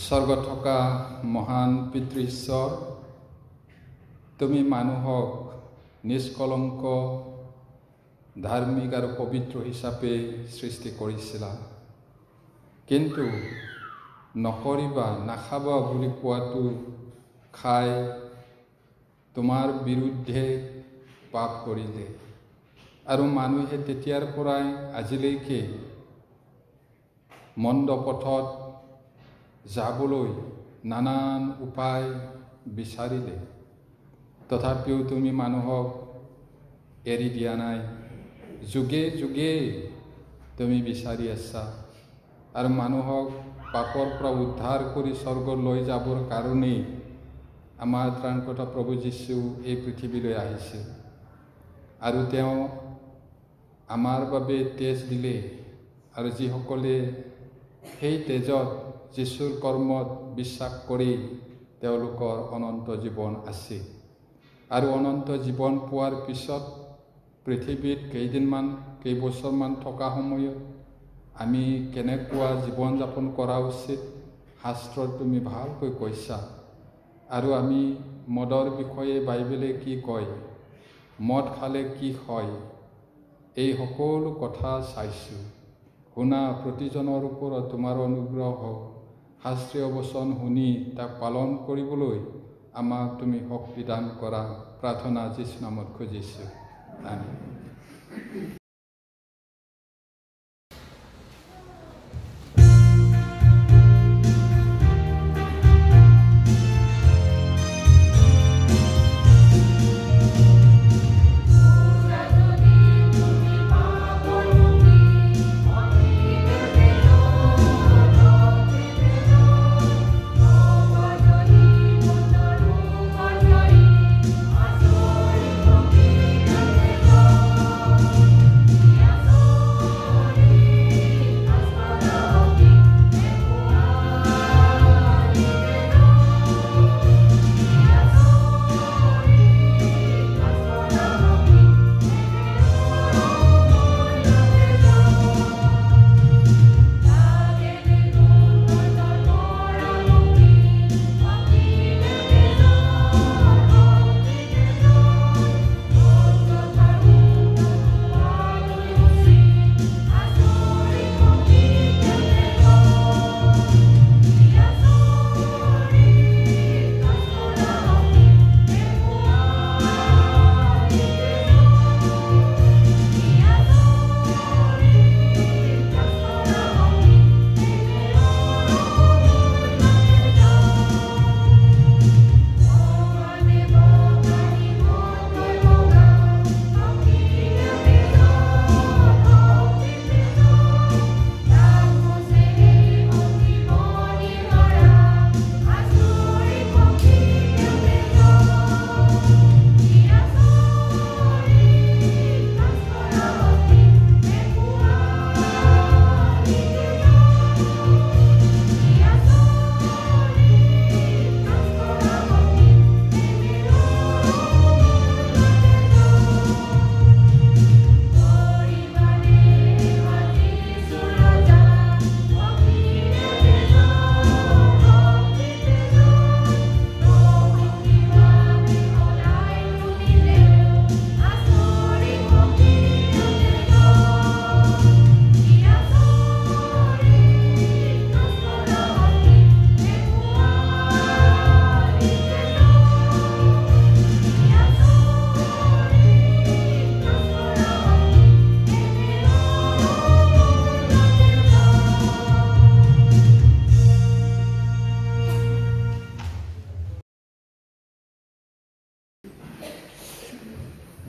স্বৰ্গত থকা মহান পিতৃ ঈশ্বৰ, তুমি মানুহক নিষ্কলংক, ধাৰ্মিক আৰু পবিত্ৰ হিচাপে সৃষ্টি কৰিছিলা। কিন্তু নকৰিবা, নাখাবা বুলি কোৱাটো খাই তোমাৰ বিৰুদ্ধে পাপ কৰিলে। আৰু মানুহে তেতিয়াৰ পৰাই আজিলৈকে মন্দ পথত যাবলৈ নানান উপায় বিচাৰিলে। তথাপিও তুমি মানুহক এৰি দিয়া নাই। যুগে যুগে তুমি বিচাৰি আছা আৰু মানুহক পাপৰ পৰা উদ্ধাৰ কৰি স্বৰ্গ লৈ যাবৰ কাৰণেই আমাৰ ত্ৰাণকৰ্তা প্ৰভু যীশু এই পৃথিৱীলৈ আহিছিল। আৰু তেওঁ আমাৰ বাবে তেজ দিলে, আৰু যিসকলে সেই তেজত যীশুৰ কৰ্মত বিশ্বাস কৰি তেওঁলোকৰ অনন্ত জীৱন আছে। আৰু অনন্ত জীৱন পোৱাৰ পিছত পৃথিৱীত কেইবছৰমান থকা সময়ত আমি কেনেকুৱা জীৱন যাপন কৰা উচিত শাস্ত্ৰত তুমি ভালকৈ কৈছা। আৰু আমি মদৰ বিষয়ে বাইবেলে কি কয়, মদ খালে কি হয়, এই সকলো কথা চাইছোঁ। শুনা প্ৰতিজনৰ ওপৰত তোমাৰ অনুগ্ৰহ হওক। শাস্ত্ৰীয় বচন শুনি তাক পালন কৰিবলৈ আমাক তুমি শক্তি দান কৰা। প্ৰাৰ্থনা যীশু নামত খুজিছোঁ, আমেন।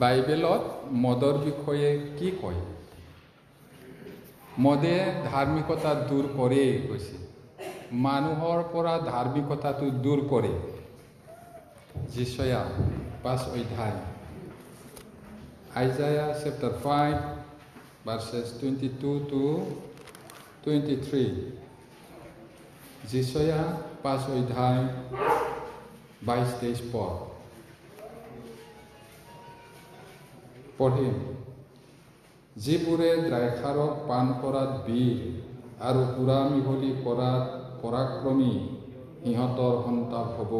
বাইবেলত মদৰ বিষয়ে কি কয়? মদে ধাৰ্মিকতা দূৰ কৰে কৈছে। মানুহৰ পৰা ধাৰ্মিকতাটো দূৰ কৰে। যিচয়া 5 অধ্যায়, Isaiah chapter 5 verses 22 to 23, যিচয়া 5 অধ্যায় 22-23 পদ পঢ়িম। যিবোৰে দ্ৰাক্ষাৰস পান কৰাত বীৰ আৰু সুৰা মিহলি কৰাত পৰাক্ৰমী সিহঁতৰ সন্তাপ হ'ব।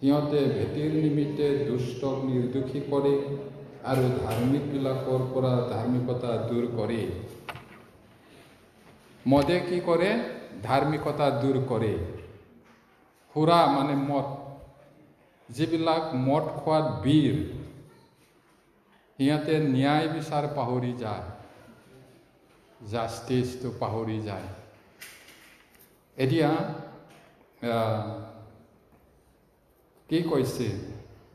সিহঁতে ভেটিৰ নিমিত্তে দুষ্টক নিৰ্দোষী কৰে আৰু ধাৰ্মিকবিলাকৰ পৰা ধাৰ্মিকতা দূৰ কৰে। মদে কি কৰে? ধাৰ্মিকতা দূৰ কৰে। সুৰা মানে মদ, যিবিলাক মদ খোৱাত বীৰ, সিহঁতে ন্যায় বিচাৰ পাহৰি যায়, জাষ্টিছটো পাহৰি যায়। এতিয়া কি কৈছে?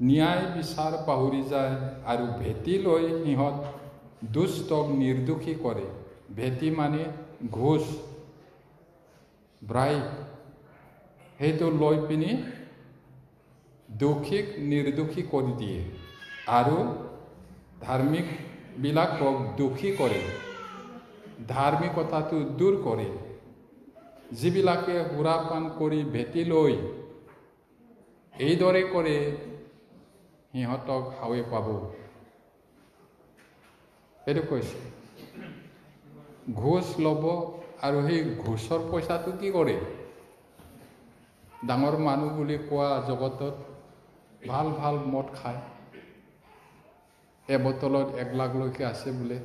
ন্যায় বিচাৰ পাহৰি যায় আৰু ভেটি লৈ সিহঁত দুষ্টক নিৰ্দোষী কৰে। ভেটি মানে ঘোষ, ব্ৰাইব, সেইটো লৈ পিনি দোষীক নিৰ্দোষী কৰি দিয়ে আৰু ধাৰ্মিকবিলাকক দোষী কৰে, ধাৰ্মিকতাটো দূৰ কৰে। যিবিলাকে সুৰাপান কৰি ভেটি লৈ এইদৰে কৰে, সিহঁতক হাৱে পাব। সেইটো কৈছে। ঘোষ ল'ব আৰু সেই ঘোষৰ পইচাটো কি কৰে? ডাঙৰ মানুহ বুলি কোৱা জগতত ভাল ভাল মদ খায়, এবটলত 1 লাখলৈকে আছে বোলে,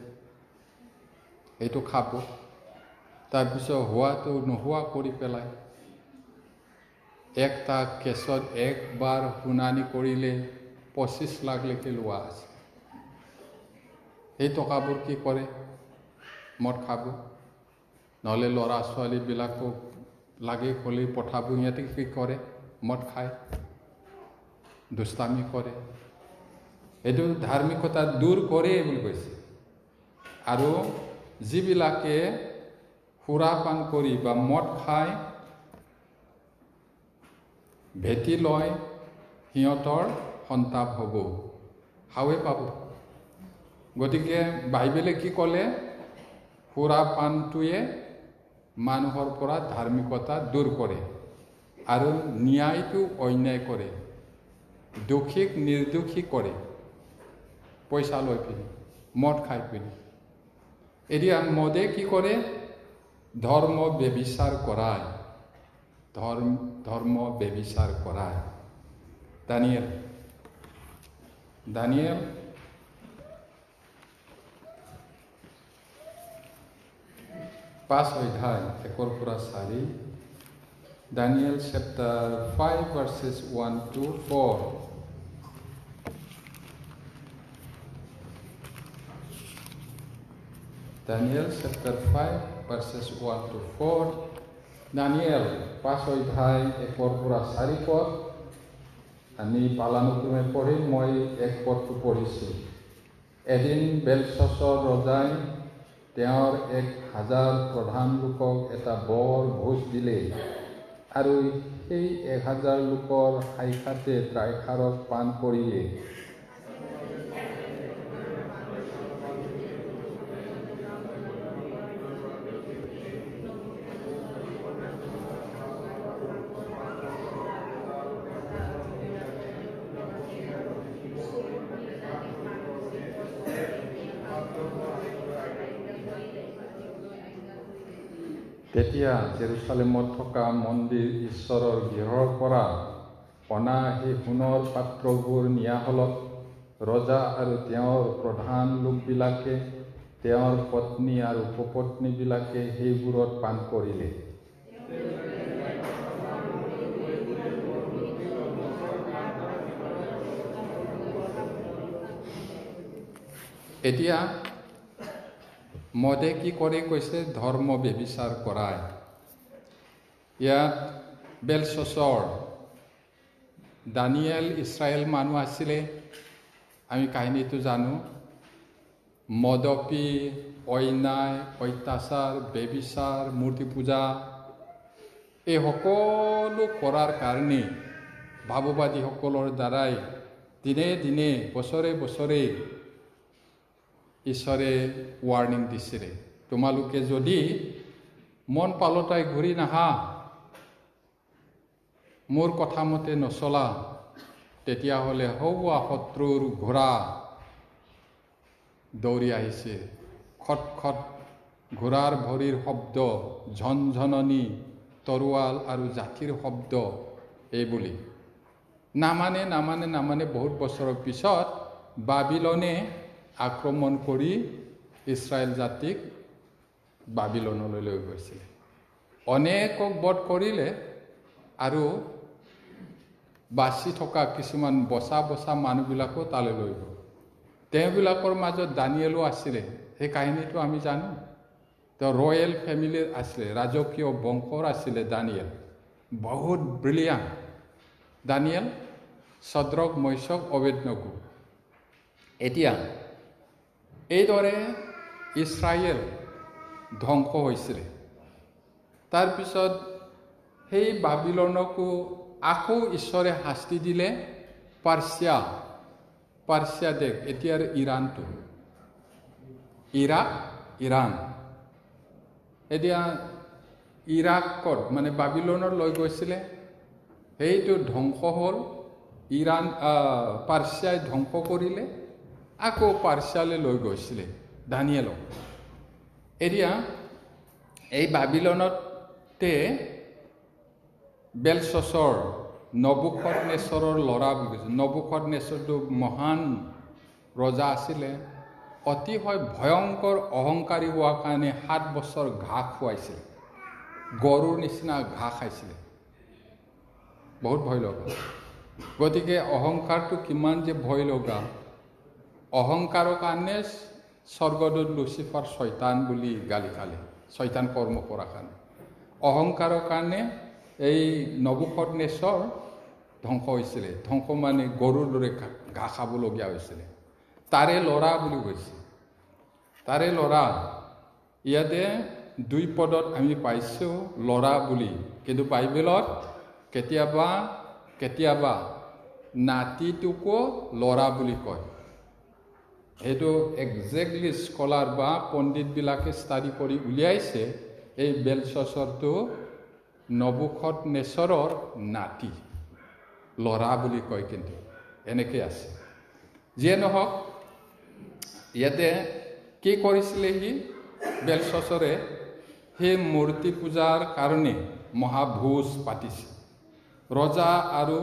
এইটো খাব। তাৰপিছত হোৱাটো নোহোৱা কৰি পেলায়। একটা কেছত একবাৰ শুনানি কৰিলে 25 লাখলৈকে লোৱা আছে। সেই টকাবোৰ কি কৰে? মদ খাব, নহ'লে ল'ৰা ছোৱালীবিলাকক লাগে ক'লে পঠাব। সিহঁতে কি কৰে? মদ খায়, দুষ্টামি কৰে। এইটো ধাৰ্মিকতা দূৰ কৰে বুলি কৈছে। আৰু যিবিলাকে সুৰাপান কৰি বা মদ খায় ভেটি লয়, সিহঁতৰ সন্তাপ হ'ব, হাৱে পাব। গতিকে বাইবেলে কি ক'লে? সুৰাপানটোৱে মানুহৰ পৰা ধাৰ্মিকতা দূৰ কৰে আৰু ন্যায়টো অন্যায় কৰে, দোষীক নিৰ্দোষী কৰে, পইচা লৈ পিনি, মদ খাই পিনি। এতিয়া মদে কি কৰে? ধৰ্ম ব্যভিচাৰ কৰায়, ধৰ্ম ব্যভিচাৰ কৰায়। দানিয়েল 5 অধ্যায় 1 পৰা 4, Daniel chapter 5 verses 1 to 4. Daniel chapter 5 verses 1 to 4. Daniel 5 অধ্যায় 1 পৰা 4 পদ আমি পালানুক্ৰমে পঢ়ি, মই 1 পদটো পঢ়িছোঁ। এদিন বেলশাছৰ ৰজাই তেওঁৰ 1000 প্ৰধান লোকক এটা বৰ ভোজ দিলে আৰু সেই 1000 লোকৰ সাক্ষাতে দ্ৰাক্ষাৰস পান কৰিলে। তেতিয়া জেৰুচালেমত থকা মন্দিৰ ঈশ্বৰৰ গৃহৰ পৰা অনা সেই সোণৰ পাত্ৰবোৰ নিয়া হ'লত ৰজা আৰু তেওঁৰ প্ৰধান লোকবিলাকে, তেওঁৰ পত্নী আৰু উপপত্নীবিলাকে সেইবোৰত পান কৰিলে। এতিয়া মদে কি কৰে কৈছে? ধৰ্ম ব্যভিচাৰ কৰায়। ইয়াত বেলশাছৰ, দানিয়েল ইছৰাইল মানুহ আছিলে, আমি কাহিনীটো জানো। মদপি, অন্যায়, অত্যাচাৰ, ব্যভিচাৰ, মূৰ্তি পূজা, এই সকলো কৰাৰ কাৰণে ভাৱবাদীসকলৰ দ্বাৰাই দিনে দিনে, বছৰে বছৰে ঈশ্বৰে ৱাৰ্ণিং দিছিলে, তোমালোকে যদি মন পালতাই ঘূৰি নাহা, মোৰ কথা মতে নচলা, তেতিয়াহ'লে হৌৱা শত্ৰুৰ ঘোঁৰা দৌৰি আহিছে, খট খট ঘোঁৰাৰ ভৰিৰ শব্দ, ঝনঝননি, তৰোৱাল আৰু জাতিৰ শব্দ এইবুলি নামানে বহুত বছৰৰ পিছত বাবিলনে আক্ৰমণ কৰি ইছৰাইল জাতিক বাবিলনলৈ লৈ গৈছিলে অনেকক বধ কৰিলে আৰু বাচি থকা কিছুমান বচা মানুহবিলাকো তালৈ লৈ গ'ল তেওঁবিলাকৰ মাজত দানিয়েলো আছিলে সেই কাহিনীটো আমি জানো তেওঁ ৰয়েল ফেমিলিৰ আছিলে ৰাজকীয় বংশৰ আছিলে দানিয়েল বহুত ব্ৰিলিয়াণ্ট দানিয়েল সদ্ৰক মৈশক অবেদনগো এতিয়া এইদৰে ইছৰাইল ধ্বংস হৈছিলে তাৰপিছত সেই বাবিলনকো আকৌ ঈশ্বৰে শাস্তি দিলে পাৰ্চিয়া দেশ এতিয়াৰ ইৰাণটো ইৰাণ এতিয়া ইৰাকত মানে বাবিলনত লৈ গৈছিলে সেইটো ধ্বংস হ'ল ইৰাণ পাৰ্চিয়াই ধ্বংস কৰিলে আকৌ পাৰ্চিয়ালৈ লৈ গৈছিলে দানিয়েলক এতিয়া এই বাবিলনতে বেলশচ্চৰ নবুকদনেছৰৰ ল'ৰা বুলি কৈছে নবুকদনেছৰটো মহান ৰজা আছিলে অতিশয় ভয়ংকৰ অহংকাৰী হোৱাৰ কাৰণে 7 বছৰ ঘাঁহ খুৱাইছিলে গৰুৰ নিচিনা ঘাঁহ খাইছিলে বহুত ভয় লগা গতিকে অহংকাৰটো কিমান যে ভয় লগা অহংকাৰৰ কাৰণে স্বৰ্গদূত লুচিফাৰ শয়তান বুলি গালি খালে শয়তান কৰ্ম কৰাৰ কাৰণে অহংকাৰৰ কাৰণে এই নবুকদনেছৰ ধ্বংস হৈছিলে ধ্বংস মানে গৰুৰ দৰে ঘাঁহ খাবলগীয়া হৈছিলে তাৰে ল'ৰা বুলি কৈছে তাৰে ল'ৰা ইয়াতে 2 পদত আমি পাইছোঁ ল'ৰা বুলি কিন্তু বাইবেলত কেতিয়াবা নাতিটোকো ল'ৰা বুলি কয় এইটো একজেক্টলি স্কলাৰ বা পণ্ডিতবিলাকে ষ্টাডি কৰি উলিয়াইছে এই বেলশচ্চৰটো নবুকদনেছৰৰ নাতি ল'ৰা বুলি কয় কিন্তু এনেকৈ আছে যিয়ে নহওক ইয়াতে কি কৰিছিলে সি বেলশচ্চৰে সেই মূৰ্তি পূজাৰ কাৰণে মহাভোজ পাতিছে ৰজা আৰু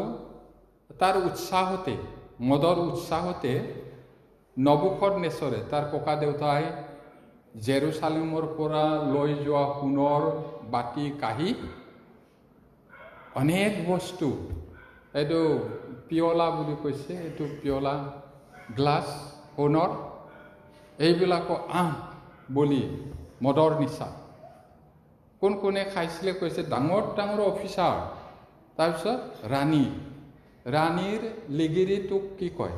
তাৰ উৎসাহতে মদৰ উৎসাহতে নবুকদনেছৰে তাৰ ককা দেউতাই জেৰুচালেমৰ পৰা লৈ যোৱা সোণৰ বাতি কাঁহী অনেক বস্তু এইটো পিয়লা বুলি কৈছে এইটো পিয়লা গ্লাছ সোণৰ এইবিলাকো বুলি মদৰ নিচা কোনে খাইছিলে কৈছে ডাঙৰ অফিচাৰ তাৰপিছত ৰাণীৰ লিগিৰিটোক কি কয়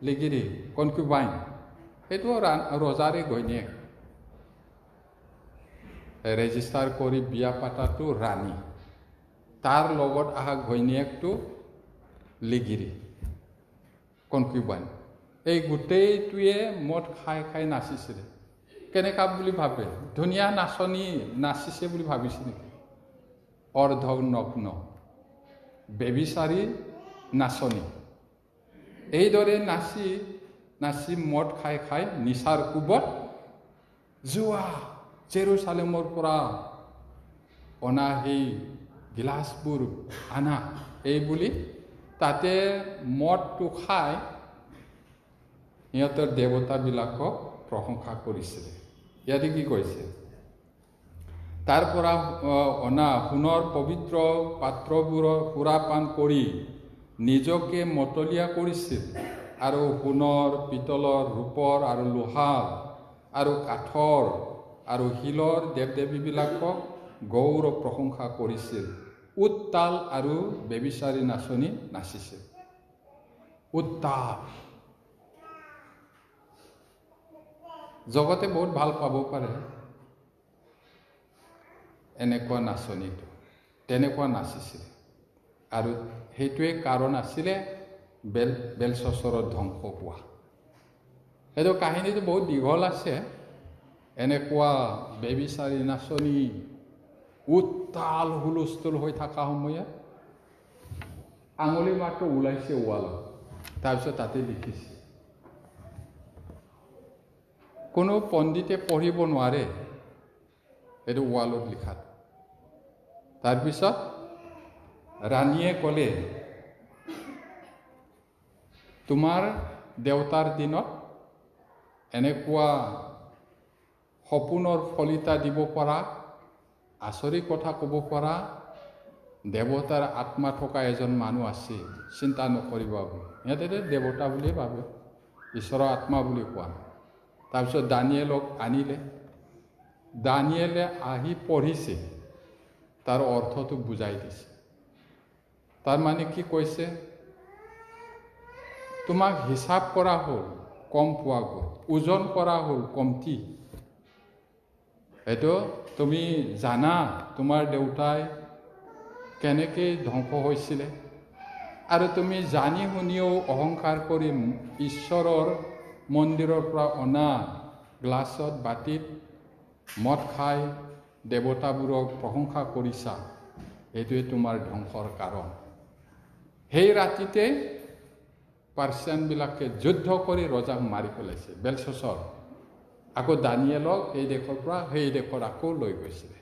লিগিৰি কনকিউবাইন সেইটো ৰজাৰে ঘৈণীয়েক ৰেজিষ্টাৰ কৰি বিয়া পাতাটো ৰাণী তাৰ লগত অহা ঘৈণীয়েকটো লিগিৰি কনকিউবাইন এই গোটেইটোৱে মদ খাই নাচিছিলে কেনেকা বুলি ভাবে ধুনীয়া নাচনী নাচিছে বুলি ভাবিছে নেকি অৰ্ধনগ্ন বেবিচাৰী নাচনী এইদৰে নাচি মদ খাই নিচাৰ কোবত যোৱা জেৰুচালেমৰ পৰা অনা সেই গিলাচবোৰ আনা এই বুলি তাতে মদটো খাই সিহঁতৰ দেৱতাবিলাকক প্ৰশংসা কৰিছিলে ইয়াতে কি কৈছে তাৰ পৰা অনা সোণৰ পবিত্ৰ পাত্ৰবোৰৰ সুৰাপান কৰি নিজকে মতলীয়া কৰিছিল আৰু সোণৰ পিতলৰ ৰূপৰ আৰু লোহাৰ আৰু কাঠৰ আৰু শিলৰ দেৱদেৱীবিলাকক গৌৰৱ প্ৰশংসা কৰিছিল উত্তাল আৰু বেবিচাৰী নাচনী নাচিছিল উত্তাল জগতে বহুত ভাল পাব পাৰে এনেকুৱা নাচনীটো তেনেকুৱা নাচিছিল আৰু সেইটোৱে কাৰণ আছিলে বেলশচ্চৰৰ ধ্বংস হোৱা সেইটো কাহিনীটো বহুত দীঘল আছে এনেকুৱা বেবিচাৰী নাচনী উত্তাল হুলস্থুল হৈ থকা সময়ত আঙুলি মাত্ৰ ওলাইছে ৱালত তাৰপিছত তাতে লিখিছে কোনো পণ্ডিতে পঢ়িব নোৱাৰে এইটো ৱালত লিখাত তাৰপিছত ৰাণীয়ে ক'লে, তোমাৰ দেউতাৰ দিনত এনেকুৱা সপোনৰ ফলিতা দিব পৰা, আচৰিত কথা ক'ব পৰা দেৱতাৰ আত্মা থকা এজন মানুহ আছে, চিন্তা নকৰিবা বুলি। সিহঁতে দেৱতা বুলিয়ে ভাবে, ঈশ্বৰৰ আত্মা বুলি কোৱা। তাৰপিছত দানিয়েলক আনিলে। দানিয়েলে আহি পঢ়িছে, তাৰ অৰ্থটো বুজাই দিছে। তাৰমানে কি কৈছে, তোমাক হিচাপ কৰা হ'ল, কম পোৱা গ'ল, ওজন কৰা হ'ল, কমটি। এইটো তুমি জানা তোমাৰ দেউতাই কেনেকৈ ধ্বংস হৈছিলে, আৰু তুমি জানি শুনিও অহংকাৰ কৰি ঈশ্বৰৰ মন্দিৰৰ পৰা অনা গ্লাছত বাতিত মদ খাই দেৱতাবোৰক প্ৰশংসা কৰিছা, এইটোৱে তোমাৰ ধ্বংসৰ কাৰণ। সেই ৰাতিতে পাৰ্চিয়ানবিলাকে যুদ্ধ কৰি ৰজাক মাৰি পেলাইছে, বেলশাছৰ। আকৌ দানিয়েলক এই দেশৰ পৰা সেই দেশত আকৌ লৈ গৈছিলে।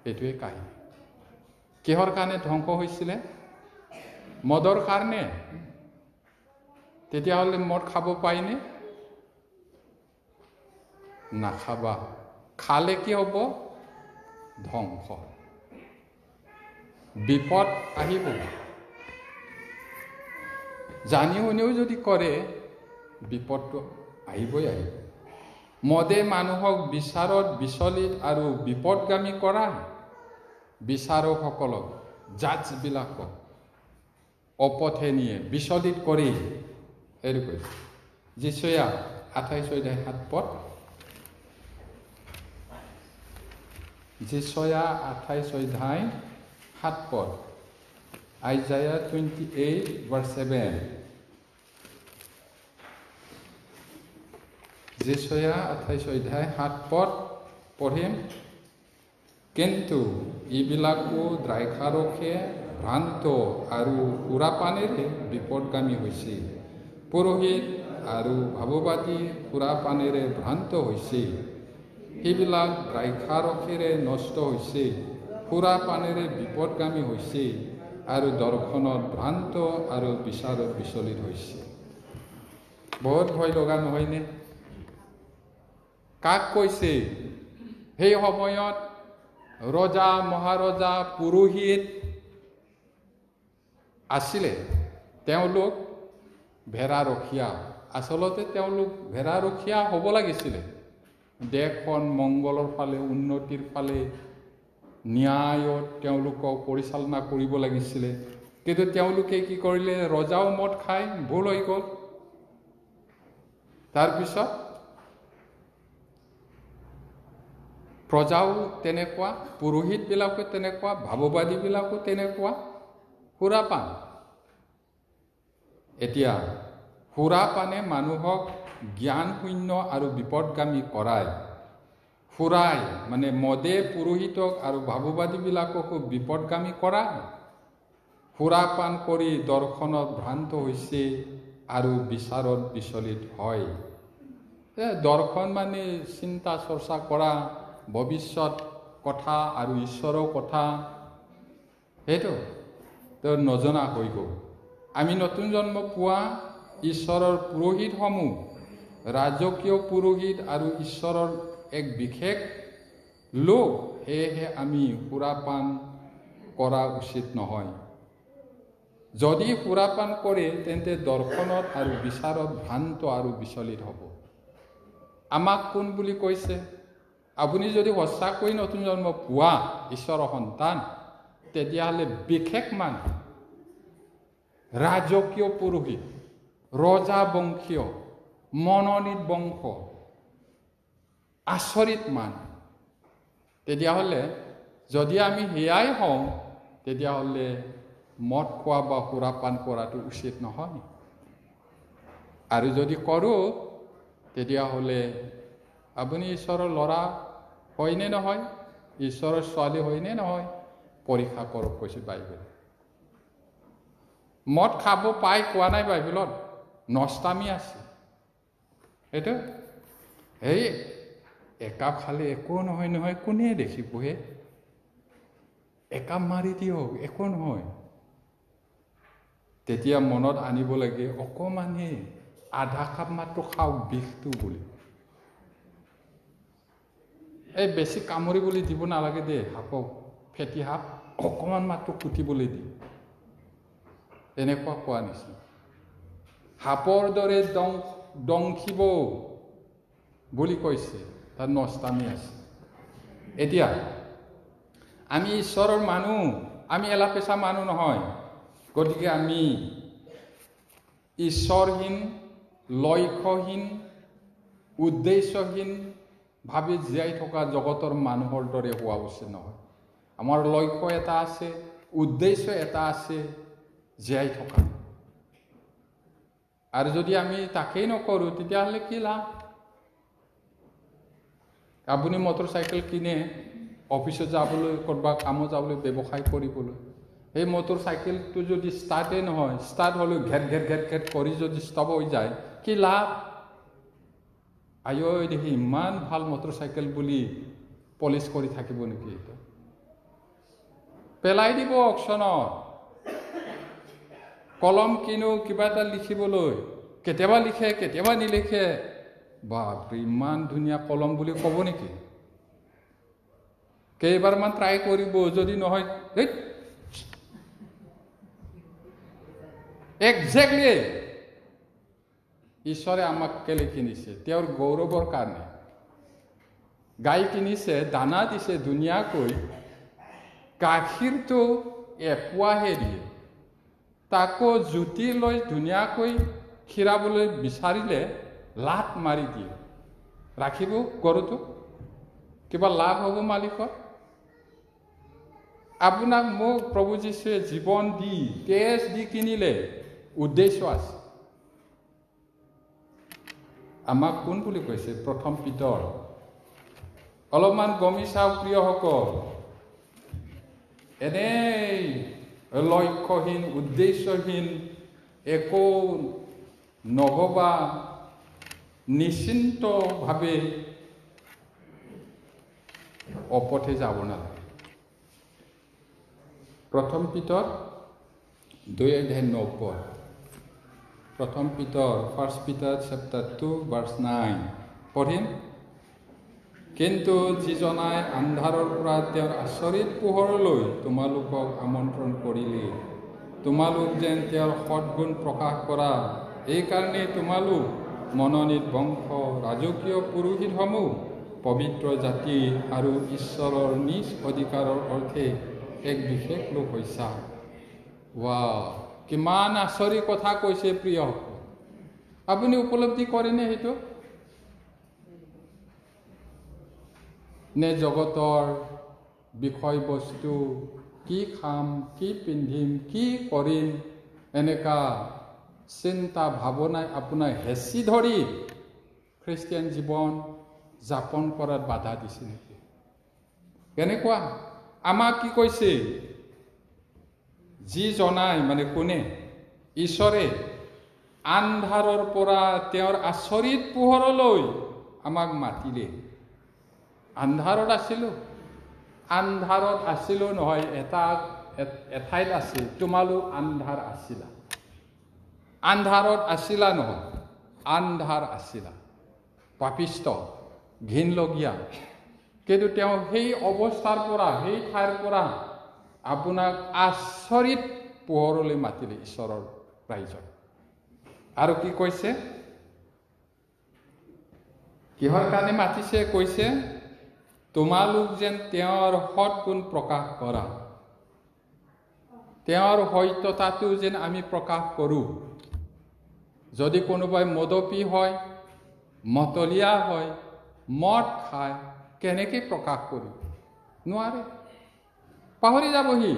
এইটোৱে কাহিনী। কিহৰ কাৰণে ধ্বংস হৈছিলে? মদৰ কাৰণে। তেতিয়াহ'লে মদ খাব পায়নে? নাখাবা। খালে কি হ'ব? ধ্বংস, বিপদ আহিব। জানি শুনিও যদি কৰে, বিপদটো আহিবই আহিব। মদে মানুহক বিচাৰত বিচলিত আৰু বিপদগামী কৰা, বিচাৰকসকলক, জাজবিলাকক অপথে নিয়ে, বিচলিত কৰি। এইটো কৈছে যিচয়া 28:7। যিচয়া 28:7, Isaiah 28:7। যিচয়া 28:7 পঢ়িম। কিন্তু এইবিলাকো দ্ৰাক্ষাৰসে ভ্ৰান্ত আৰু সুৰাপানেৰে বিপদগামী হৈছে। পুৰোহিত আৰু ভাৱবাদী সুৰাপানেৰে ভ্ৰান্ত হৈছে। সেইবিলাক দ্ৰাক্ষাৰসেৰে নষ্ট হৈছে, সুৰাপানেৰে বিপদগামী হৈছে, আৰু দৰ্শনত ভ্ৰান্ত আৰু বিচাৰত বিচলিত হৈছে। বহুত ভয় লগা নহয়নে? কাক কৈছে? সেই সময়ত ৰজা, মহাৰজা, পুৰোহিত আছিলে, তেওঁলোক ভেড়াৰখীয়া। আচলতে তেওঁলোক ভেড়াৰখীয়া হ'ব লাগিছিলে। দেশখন মংগলৰ ফালে, উন্নতিৰ ফালে, ন্যায়ত তেওঁলোকক পৰিচালনা কৰিব লাগিছিলে। কিন্তু তেওঁলোকে কি কৰিলে? ৰজাও মদ খাই, ভুল হৈ গ'ল। তাৰপিছত প্ৰজাও তেনেকুৱা, পুৰোহিতবিলাকো তেনেকুৱা, ভাৱবাদীবিলাকো তেনেকুৱা, সুৰাপান। এতিয়া সুৰাপানে মানুহক জ্ঞান শূন্য আৰু বিপদগামী কৰায়। সুৰাই মানে মদে পুৰোহিতক আৰু ভাৱবাদীবিলাককো বিপদগামী কৰায়। সুৰাপান কৰি দৰ্শনত ভ্ৰান্ত হৈছে আৰু বিচাৰত বিচলিত হয়। দৰ্শন মানে চিন্তা চৰ্চা কৰা, ভৱিষ্যত কথা আৰু ঈশ্বৰৰ কথা, সেইটো নজনা হৈ গ'ল। আমি নতুন জন্ম পোৱা ঈশ্বৰৰ পুৰোহিতসমূহ ৰাজকীয় পুৰোহিত আৰু ঈশ্বৰৰ এক বিশেষ লোক, সেয়েহে আমি সুৰাপান কৰা উচিত নহয়। যদি সুৰাপান কৰে তেন্তে দৰ্শনত আৰু বিচাৰত ভ্ৰান্ত আৰু বিচলিত হ'ব। আমাক কোন বুলি কৈছে? আপুনি যদি সঁচাকৈ নতুন জন্ম পোৱা ঈশ্বৰৰ সন্তান, তেতিয়াহ'লে বিশেষ মানুহ, ৰাজকীয় পুৰোহিত, ৰজা বংশীয়, মনোনীত বংশ, আচৰিত মানুহ। তেতিয়াহ'লে যদি আমি সেয়াই হওঁ, তেতিয়াহ'লে মদ খোৱা বা সুৰাপান কৰাটো উচিত নহয়। আৰু যদি কৰোঁ, তেতিয়াহ'লে আপুনি ঈশ্বৰৰ ল'ৰা হয়নে নহয়, ঈশ্বৰৰ ছোৱালী হয়নে নহয়, পৰীক্ষা কৰক, কৈছে বাইবেল। মদ খাব পাই কোৱা নাই বাইবেলত, নষ্টামী আছে। সেইটো এই একাপ খালে একো নহয় নহয়, কোনে দেখিবহে। একাপ মাৰি দিয়ক, একো নহয়। তেতিয়া মনত আনিব লাগে অকণমানহে, আধা কাপ মাত্ৰ খাওক বিষটো বুলি। এই বেছি কামুৰিবলৈ দিব নালাগে দে, সাপক, ফেটি সাপ অকণমান মাত্ৰ কুটিবলৈ দিয়ে, এনেকুৱা কোৱা নিচিনা। সাপৰ দৰে দংশিব বুলি কৈছে, তাত নষ্টামী আছে। এতিয়া আমি ঈশ্বৰৰ মানুহ, আমি এলাপেচা মানুহ নহয়। গতিকে আমি ঈশ্বৰহীন, লক্ষ্যহীন, উদ্দেশ্যহীন ভাৱে জীয়াই থকা জগতৰ মানুহৰ দৰে হোৱা উচিত নহয়। আমাৰ লক্ষ্য এটা আছে, উদ্দেশ্য এটা আছে, জীয়াই থকা। আৰু যদি আমি তাকেই নকৰোঁ তেতিয়াহ'লে কি লাভ? আপুনি মটৰ চাইকেল কিনে অফিচত যাবলৈ, ক'ৰবাত কামত যাবলৈ, ব্যৱসায় কৰিবলৈ। সেই মটৰ চাইকেলটো যদি ষ্টাৰ্টেই নহয়, ষ্টাৰ্ট হ'লেও ঘেট ঘেট ঘেট ঘেট কৰি যদি ষ্টপ হৈ যায়, কি লাভ? আয়ৈ দেখি ইমান ভাল মটৰ চাইকেল বুলি পলিচ কৰি থাকিব নেকি? এইটো পেলাই দিব অকশ্যনত। কলম কিনো কিবা এটা লিখিবলৈ, কেতিয়াবা লিখে কেতিয়াবা নিলিখে। বাপৰে, ইমান ধুনীয়া কলম বুলি ক'ব নেকি? কেইবাৰমান ট্ৰাই কৰিব, যদি নহয় একজেক্টলি ঈশ্বৰে আমাক কেলে কিনিছে? তেওঁৰ গৌৰৱৰ কাৰণে। গাই কিনিছে, দানা দিছে ধুনীয়াকৈ, গাখীৰটো এপোৱাহে দিয়ে। তাকো জুতি লৈ ধুনীয়াকৈ খীৰাবলৈ বিচাৰিলে লাট মাৰি দিয়ে। ৰাখিব গৰুটো? কিবা লাভ হ'ব মালিকৰ? আপোনাক মোক প্ৰভু যীশুৱে জীৱন দি, তেজ দি কিনিলে, উদ্দেশ্য আছে। আমাক কোন বুলি কৈছে? প্ৰথম পিতৰ। অলপমান গমি চাওক প্ৰিয়সকল, এনেই লক্ষ্যহীন, উদ্দেশ্যহীন, একো নভবা নিশ্চিন্তভাৱে অপথে যাব নালাগে। প্ৰথম পিতৰ 2:9। প্ৰথম পিতৰ, 1 Peter chapter 2 verse 9 পঢ়িম। কিন্তু যিজনাই আন্ধাৰৰ পৰা তেওঁৰ আচৰিত পোহৰলৈ তোমালোকক আমন্ত্ৰণ কৰিলে, তোমালোক যেন তেওঁৰ সৎগুণ প্ৰকাশ কৰা, এইকাৰণে তোমালোক মনোনীত বংশ, ৰাজকীয় পুৰোহিতসমূহ, পবিত্ৰ জাতি আৰু ঈশ্বৰৰ নিজ অধিকাৰৰ অৰ্থে এক বিশেষ লোক হৈছা। কিমান আচৰিত কথা কৈছে প্ৰিয়সকল। আপুনি উপলব্ধি কৰেনে সেইটো? নে জগতৰ বিষয়বস্তু, কি খাম, কি পিন্ধিম, কি কৰিম, এনেকা চিন্তা ভাৱনাই আপোনাৰ হেঁচি ধৰি খ্ৰীষ্টিয়ান জীৱন যাপন কৰাত বাধা দিছে নেকি? কেনেকুৱা? আমাক কি কৈছে? যি জনাই, মানে কোনে? ঈশ্বৰে আন্ধাৰৰ পৰা তেওঁৰ আচৰিত পোহৰলৈ আমাক মাতিলে। আন্ধাৰত আছিলো নহয়, এঠাইত আছিল, তোমালোক আন্ধাৰ আছিলা। আন্ধাৰত আছিলা নহয়, আন্ধাৰ আছিলা, পাপিষ্ট, ঘিনলগীয়া। কিন্তু তেওঁ সেই অৱস্থাৰ পৰা, সেই ঠাইৰ পৰা আপোনাক আচৰিত পোহৰলৈ মাতিলে, ঈশ্বৰৰ ৰাইজক। আৰু কি কৈছে? কিহৰ কাৰণে মাতিছে? কৈছে তোমালোক যেন তেওঁৰ সৎগুণ প্ৰকাশ কৰা, তেওঁৰ সত্যতাটো যেন আমি প্ৰকাশ কৰোঁ। যদি কোনোবাই মদপী হয়, মতলীয়া হয়, মদ খায়, কেনেকৈ প্ৰকাশ কৰিব? নোৱাৰে, পাহৰি যাবহি।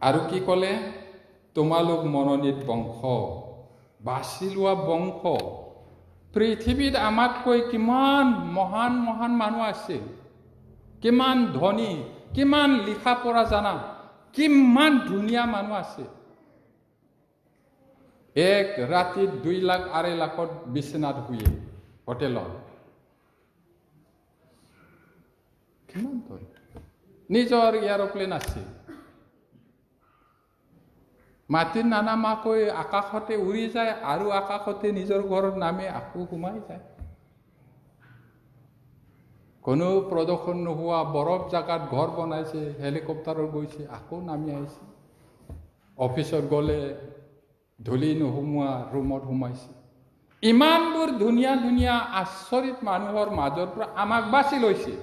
আৰু কি ক'লে? তোমালোক মনোনীত বংশ, বাছি লোৱা বংশ। পৃথিৱীত আমাতকৈ কিমান মহান মহান মানুহ আছে, কিমান ধনী, কিমান লিখা পঢ়া জানা, কিমান ধুনীয়া মানুহ আছে। এক ৰাতিত 2 লাখ 2.5 লাখত বিচনাত শুয়ে হোটেলত। কিমান ধনী? নিজৰ এয়াৰপ্লেন আছে মাটিত নানামাকৈ আকাশতে উৰি যায় আৰু আকাশতে নিজৰ ঘৰত নামি আকৌ সোমাই যায় কোনো প্ৰদূষণ নোহোৱা বৰফ জাগাত ঘৰ বনাইছে হেলিকপ্টাৰত গৈছে আকৌ নামি আহিছে অফিচত গ'লে ধূলি নোসোমোৱা ৰুমত সোমাইছে ইমানবোৰ ধুনীয়া ধুনীয়া আচৰিত মানুহৰ মাজৰ পৰা আমাক বাছি লৈছে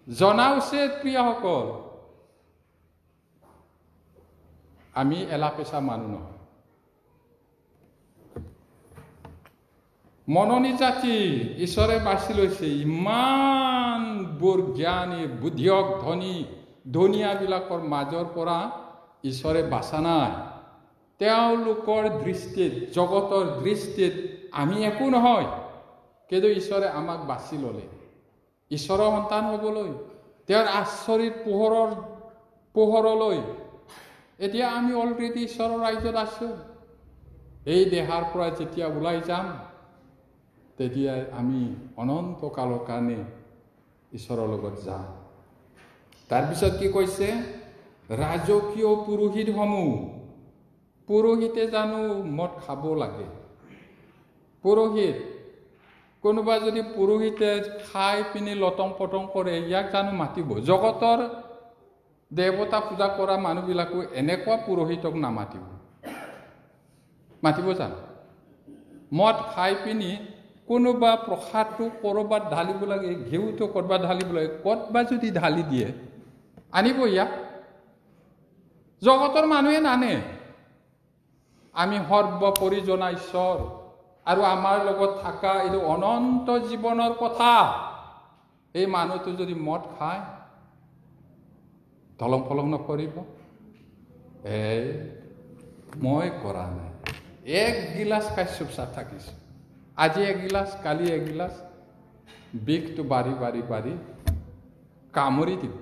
জনা উচিত প্ৰিয়সকল আমি এলাপেচা মানুহ নহয় মননি জাতি ঈশ্বৰে বাছি লৈছে ইমানবোৰ জ্ঞানী বুদ্ধিয়ক ধনীয়াবিলাকৰ মাজৰ পৰা ঈশ্বৰে বাছা নাই তেওঁলোকৰ দৃষ্টিত জগতৰ দৃষ্টিত আমি একো নহয় কিন্তু ঈশ্বৰে আমাক বাছি ল'লে ঈশ্বৰৰ সন্তান হ'বলৈ তেওঁৰ আচৰিত পোহৰলৈ এতিয়া আমি অলৰেডি ঈশ্বৰৰ ৰাজ্যত আছোঁ এই দেহাৰ পৰা যেতিয়া ওলাই যাম তেতিয়া আমি অনন্ত কালৰ কাৰণে ঈশ্বৰৰ লগত যাম তাৰপিছত কি কৈছে ৰাজকীয় পুৰোহিতে জানো মদ খাব লাগে পুৰোহিত কোনোবা যদি পুৰোহিতে খাই পিনি লটং পটং কৰে ইয়াক জানো মাতিব জগতৰ দেৱতা পূজা কৰা মানুহবিলাকো এনেকুৱা পুৰোহিতক মাতিব জানো মদ খাই পিনি কোনোবা প্ৰসাদটো ক'ৰবাত ঢালিব লাগে ঘিউটো ক'ৰবাত ঢালিব লাগে ক'তবা যদি ঢালি দিয়ে আনিব ইয়াক জগতৰ মানুহে নানে আমি সৰ্বোপৰি জনা ঈশ্বৰ আৰু আমাৰ লগত থকা এইটো অনন্ত জীৱনৰ কথা এই মানুহটো যদি মদ খায় ধলং ফলং নকৰিব মই কৰা নাই এক গিলাচ খাই চুপচাপ থাকিছোঁ আজি এগিলাচ কালি এগিলাচ বিষটো বাঢ়ি কামুৰি দিব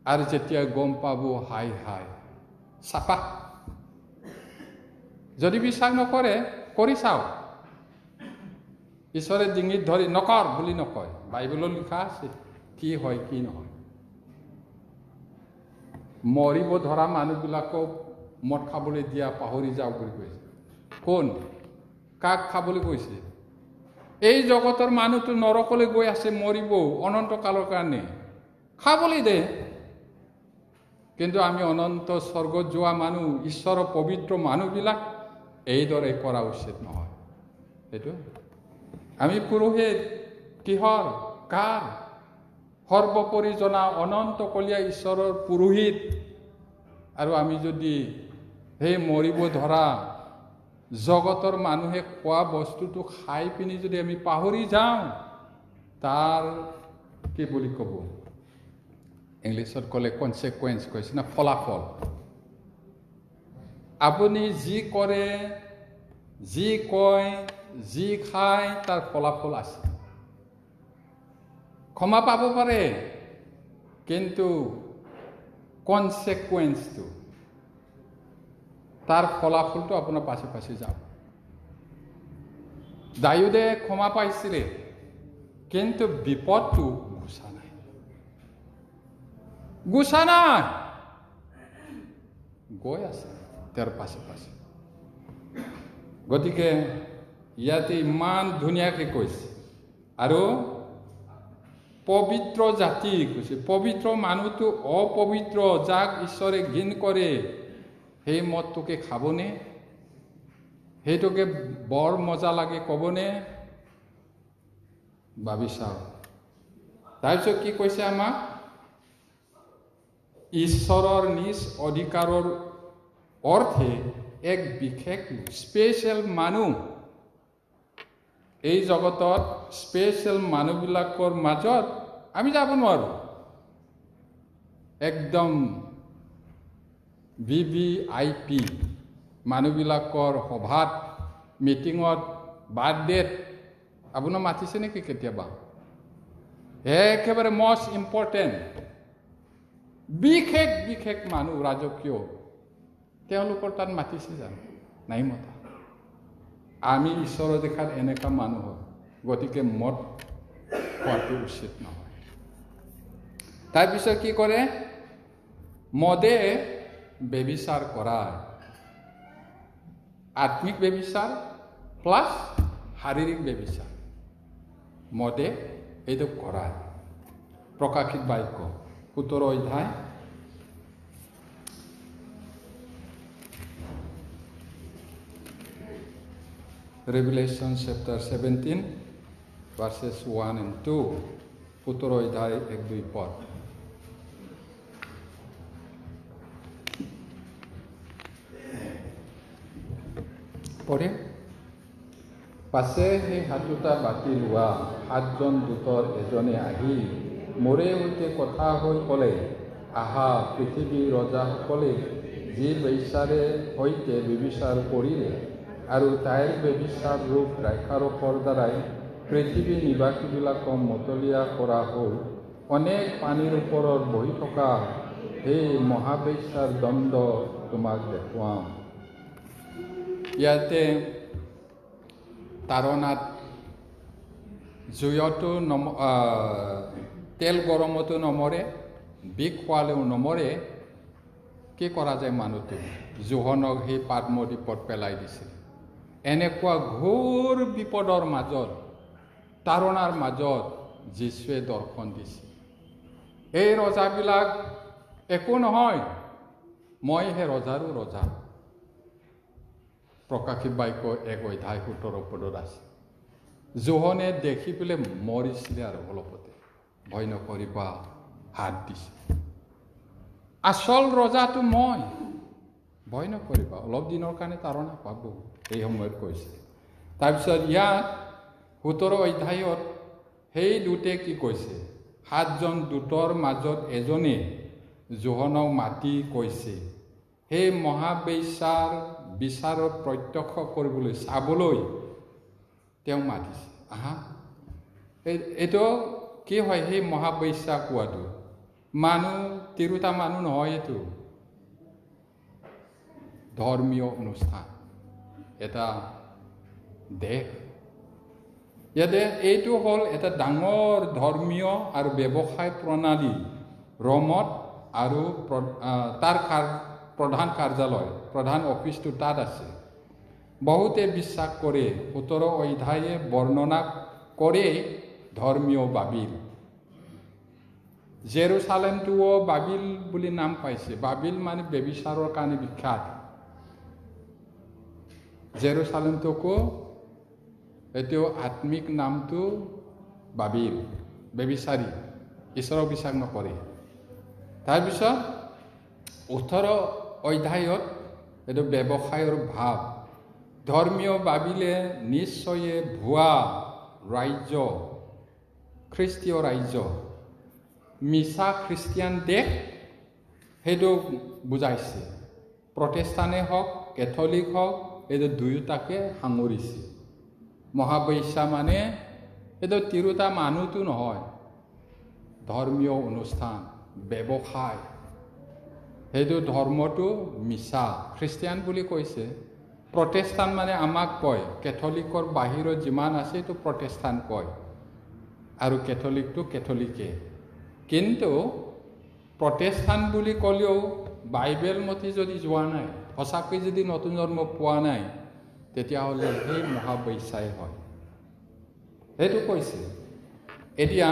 আৰু যেতিয়া গম পাব হাই চাপা যদি বিশ্বাস নকৰে কৰি চাওক ঈশ্বৰে ডিঙিত ধৰি নকৰ বুলি নকয় বাইবেলত লিখা আছে কি হয় কি নহয় মৰিব ধৰা মানুহবিলাকক মদ খাবলৈ দিয়া পাহৰি যাওক বুলি কৈছে কোন কাক খাবলৈ কৈছে এই জগতৰ মানুহটো নৰকলৈ গৈ আছে মৰিব অনন্ত কালৰ কাৰণে খাবলৈ দে কিন্তু আমি অনন্ত স্বৰ্গত যোৱা মানুহ ঈশ্বৰৰ পবিত্ৰ মানুহবিলাক এইদৰে কৰা উচিত নহয় সেইটো আমি পুৰোহিত কিহৰ কাৰ সৰ্বোপৰি জনা অনন্তকলীয়া ঈশ্বৰৰ পুৰোহিত আৰু আমি যদি সেই মৰিব ধৰা জগতৰ মানুহে খোৱা বস্তুটো খাই পিনি যদি আমি পাহৰি যাওঁ তাৰ কি বুলি ক'ব ইংলিছত ক'লে কনচিকুৱেঞ্চ কৈছে না ফলাফল আপুনি যি কৰে যি কয় যি খায় তাৰ ফলাফল আছে ক্ষমা পাব পাৰে কিন্তু কনচিকুৱেঞ্চটো তাৰ ফলাফলটো আপোনাৰ পাছে যাব দায়ুদে ক্ষমা পাইছিলে কিন্তু বিপদটো গুছা নাই গৈ আছে তেওঁৰ পাছে গতিকে ইয়াতে ইমান ধুনীয়াকৈ কৈছে আৰু পবিত্ৰ জাতি কৈছে পবিত্ৰ মানুহটো অপবিত্ৰ যাক ঈশ্বৰে ঘৃণ কৰে সেই মদটোকে খাবনে সেইটোকে বৰ মজা লাগে ক'বনে ভাবি চাওক তাৰপিছত কি কৈছে আমাক ঈশ্বৰৰ নিজ অধিকাৰৰ অৰ্থে এক বিশেষ স্পেচিয়েল মানুহ এই জগতত স্পেচিয়েল মানুহবিলাকৰ মাজত আমি যাব নোৱাৰোঁ একদম VVIP মানুহবিলাকৰ সভাত মিটিঙত বাৰ্থডেত আপোনাৰ মাতিছে নেকি কেতিয়াবা একেবাৰে মষ্ট ইম্পৰ্টেণ্ট বিশেষ মানুহ ৰাজকীয় তেওঁলোকৰ তাত মাতিছে জানো নাই মতা আমি ঈশ্বৰৰ দেখাত এনেকুৱা মানুহ হয় গতিকে মদ খোৱাটো উচিত নহয় তাৰপিছত কি কৰে? মদে বেবিচাৰ কৰায়। আত্মিক বেবিচাৰ প্লাছ শাৰীৰিক বেবিচাৰ মদে এইটো কৰায়। প্ৰকাশিত বাক্য 17 অধ্যায় Revelation chapter 17 verses 1 and 2 17 অধ্যায় 1-2 পদ। পঢ়ে। পাছে সেই হাতোটা বাতি লোৱা 7জন দূতৰ এজনে আহি মোৰে সৈতে কথা হৈ ক'লে, আহা, পৃথিৱীৰ ৰজাসকলে যি বেশ্যাৰে সৈতে ব্যভিচাৰ কৰিলে আৰু তাইৰ ব্যভিচাৰ ৰূপ দ্ৰাক্ষাৰসৰ দ্বাৰাই পৃথিৱীৰ নিবাসীবিলাকক মতলীয়া কৰা হ'ল, অনেক পানীৰ ওপৰত বহি থকা সেই মহাবেশ্যাৰ দণ্ড তোমাক দেখুৱাম। ইয়াতে তাৰণাত জুয়তো তেল গৰমতো নমৰে, বিষ খোৱালেও নমৰে। কি কৰা যায়? মানুহটো জোহনক সেই পাদমদ্বীপত পেলাই দিছিল। এনেকুৱা ঘোৰ বিপদৰ মাজত, তাৰণাৰ মাজত যীশুৱে দৰ্শন দিছিল। এই ৰজাবিলাক একো নহয়, মই হে ৰজাৰো ৰজা। প্ৰকাশিত বাক্য 1 অধ্যায় 17 পদত আছে। জোহনে দেখি পেলাই মৰিছিলে আৰু অলপতে। ভয় নকৰিবা, হাত দিছে। আচল ৰজাটো মই, ভয় নকৰিবা, অলপ দিনৰ কাৰণে তাৰণা পাব, এই সময়ত কৈছে। তাৰপিছত ইয়াত 17 অধ্যায়ত সেই দূতে কি কৈছে? 7জন দূতৰ মাজত এজনে জোহনক মাতি কৈছে, সেই মহাবেশ্যাৰ বিচাৰত প্ৰত্যক্ষ কৰিবলৈ, চাবলৈ তেওঁ মাতিছে। আহা, এইটো কি হয়? সেই মহাবেশ্যা কোৱাটো মানুহ, তিৰোতা মানুহ নহয়, এইটো ধৰ্মীয় অনুষ্ঠান, এটা দেশ। ইয়াতে এইটো হ'ল এটা ডাঙৰ ধৰ্মীয় আৰু ব্যৱসায় প্ৰণালী ৰোমত, আৰু তাৰ প্ৰধান কাৰ্যালয়, প্ৰধান অফিচটো তাত আছে। বহুতে বিশ্বাস কৰে, 17 অধ্যায়ে বৰ্ণনা কৰে ধৰ্মীয় বাবিল। জেৰুচালেমটোও বাবিল বুলি নাম পাইছে। বাবিল মানে বেবিচাৰৰ কাৰণে বিখ্যাত। জেৰুচালেমটোকো এইটো আত্মিক নামটো বাবিল, বেবিচাৰী, ঈশ্বৰক বিশ্বাস নকৰে। তাৰপিছত 18 অধ্যায়ত এইটো ব্যৱসায়ৰ ভাৱ। ধৰ্মীয় বাবিলে নিশ্চয়ে ভুৱা ৰাজ্য, খ্ৰীষ্টীয় ৰাজ্য, মিছা খ্ৰীষ্টিয়ান দেশ, সেইটো বুজাইছে। প্ৰটেষ্টাণ্টেই হওক, কেথলিক হওক, এইটো দুয়োটাকে সাঙুৰিছে। মহাবেশ্যা মানে এইটো তিৰোতা মানুহটো নহয়, ধৰ্মীয় অনুষ্ঠান, ব্যৱসায়। সেইটো ধৰ্মটো মিছা, খ্ৰীষ্টিয়ান বুলি কৈছে। প্ৰটেষ্টাণ্ট মানে আমাক কয়, কেথলিকৰ বাহিৰত যিমান আছে এইটো প্ৰটেষ্টাণ্ট কয়, আৰু কেথলিকটো কেথলিকে। কিন্তু প্ৰটেষ্টাণ্ট বুলি ক'লেও বাইবেল মতে যদি যোৱা নাই, সঁচাকৈ যদি নতুন জন্ম পোৱা নাই, তেতিয়াহ'লে সেই মহাবেশ্যাই হয়, সেইটো কৈছে। এতিয়া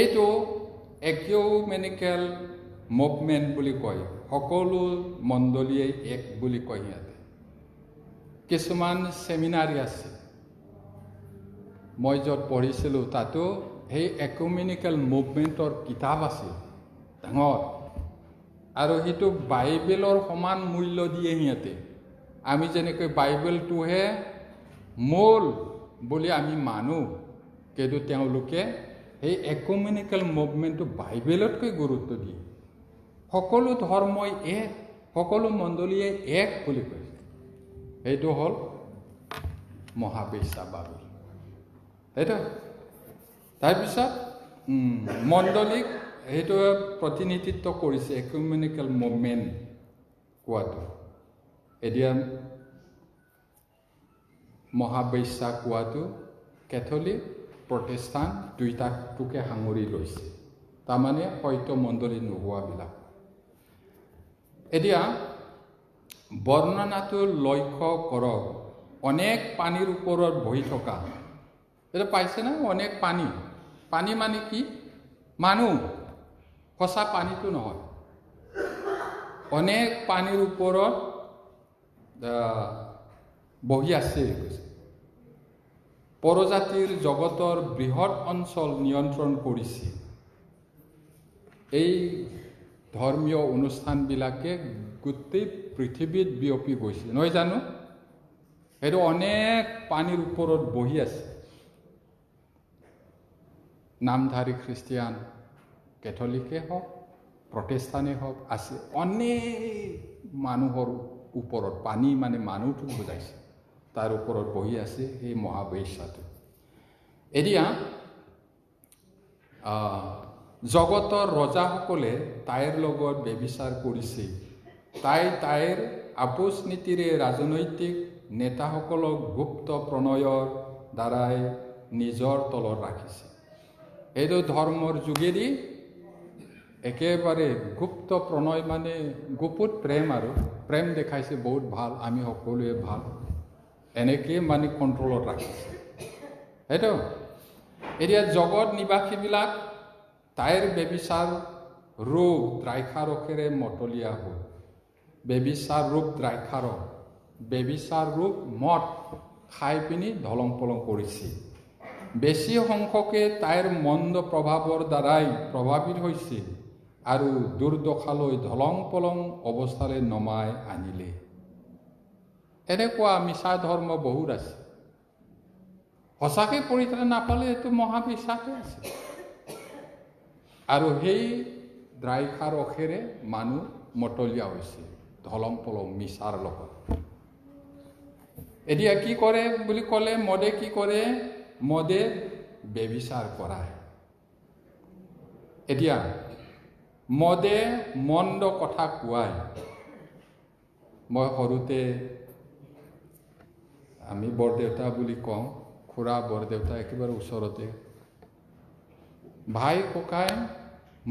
এইটো একিউমেনিকেল মুভমেণ্ট বুলি কয়, সকলো মণ্ডলীয়ে এক বুলি কয়। ইয়াতে কিছুমান ছেমিনাৰী আছে, মই য'ত পঢ়িছিলোঁ তাতো সেই একিউমেনিকেল মুভমেণ্টৰ কিতাপ আছে ডাঙৰ, আৰু সেইটো বাইবেলৰ সমান মূল্য দিয়ে সিহঁতে। আমি যেনেকৈ বাইবেলটোহে মূল বুলি আমি মানো, কিন্তু তেওঁলোকে সেই একিউমেনিকেল মুভমেণ্টটো বাইবেলতকৈ গুৰুত্ব দিয়ে। সকলো ধৰ্মই এক, সকলো মণ্ডলীয়ে এক বুলি কৈছে। সেইটো হ'ল মহাবেশ্যা বাবিল। সেইটো তাৰপিছত মণ্ডলীক সেইটো প্ৰতিনিধিত্ব কৰিছে একিউমেনিকেল মুভমেণ্ট কোৱাটো। এতিয়া মহাবেশ্যা কোৱাটো কেথলিক প্ৰটেষ্টাণ্ট দুইটাকে সাঙুৰি লৈছে, তাৰমানে হয়তো মণ্ডলী নোহোৱাবিলাক। এতিয়া বৰ্ণনাটো লক্ষ্য কৰক, অনেক পানীৰ ওপৰত বহি থকা। এটা পাইছে না? অনেক পানী। পানী মানে কি? মানুহ। সঁচা পানীটো নহয়, অনেক পানীৰ ওপৰত বহি আছে। পৰজাতিৰ জগতৰ বৃহৎ অঞ্চল নিয়ন্ত্ৰণ কৰিছে। এই ধৰ্মীয় অনুষ্ঠানবিলাকে গোটেই পৃথিৱীত বিয়পি গৈছে, নহয় জানো? সেইটো অনেক পানীৰ ওপৰত বহি আছে। নামধাৰী খ্ৰীষ্টিয়ান, কেথলিকে হওক, প্ৰটেষ্টাণ্টেই হওক, আছে অনেক মানুহৰ ওপৰত। পানী মানে মানুহটো বুজাইছে, তাৰ ওপৰত বহি আছে সেই মহাবেশ্যাটো। এতিয়া জগতৰ ৰজাসকলে তাইৰ লগত ব্যভিচাৰ কৰিছে। তাইৰ আপোচ নীতিৰে ৰাজনৈতিক নেতাসকলক গুপ্ত প্ৰণয়ৰ দ্বাৰাই নিজৰ তলত ৰাখিছে। এইটো ধৰ্মৰ যোগেদি একেবাৰে গুপ্ত প্ৰণয় মানে গুপুত প্ৰেম, আৰু প্ৰেম দেখাইছে, বহুত ভাল, আমি সকলোৱে ভাল, এনেকৈ মানে কণ্ট্ৰলত ৰাখিছে। সেইটো এতিয়া জগত নিবাসীবিলাক তাইৰ ব্যভিচাৰ ৰূপ দ্ৰাক্ষাৰসেৰে মতলীয়া হ'ল। ব্যভিচাৰ ৰূপ দ্ৰাক্ষাৰস, ব্যভিচাৰ ৰূপ মদ খাই পিনি ধলং পলং কৰিছে। বেছি সংখ্যকে তাইৰ মন্দ প্ৰভাৱৰ দ্বাৰাই প্ৰভাৱিত হৈছে আৰু দুৰ্দশালৈ ধলং পলং অৱস্থালৈ নমাই আনিলে। এনেকুৱা মিছা ধৰ্ম বহুত আছে। সঁচাকৈ পৰিত্ৰাণ নাপালে এইটো মহাবিশ্বাসে আছে। আৰু সেই দ্ৰাক্ষাৰসেৰে মানুহ মতলীয়া হৈছে, ধলং পলং মিছাৰ লগত। এতিয়া কি কৰে বুলি ক'লে, মদে কি কৰে? মদে ব্যভিচাৰ কৰায়। এতিয়া মদে মন্দ কথা কোৱায়। মই সৰুতে, আমি বৰদেউতা বুলি কওঁ, খুৰা বৰদেউতা একেবাৰে ওচৰতে, ভাই ককাই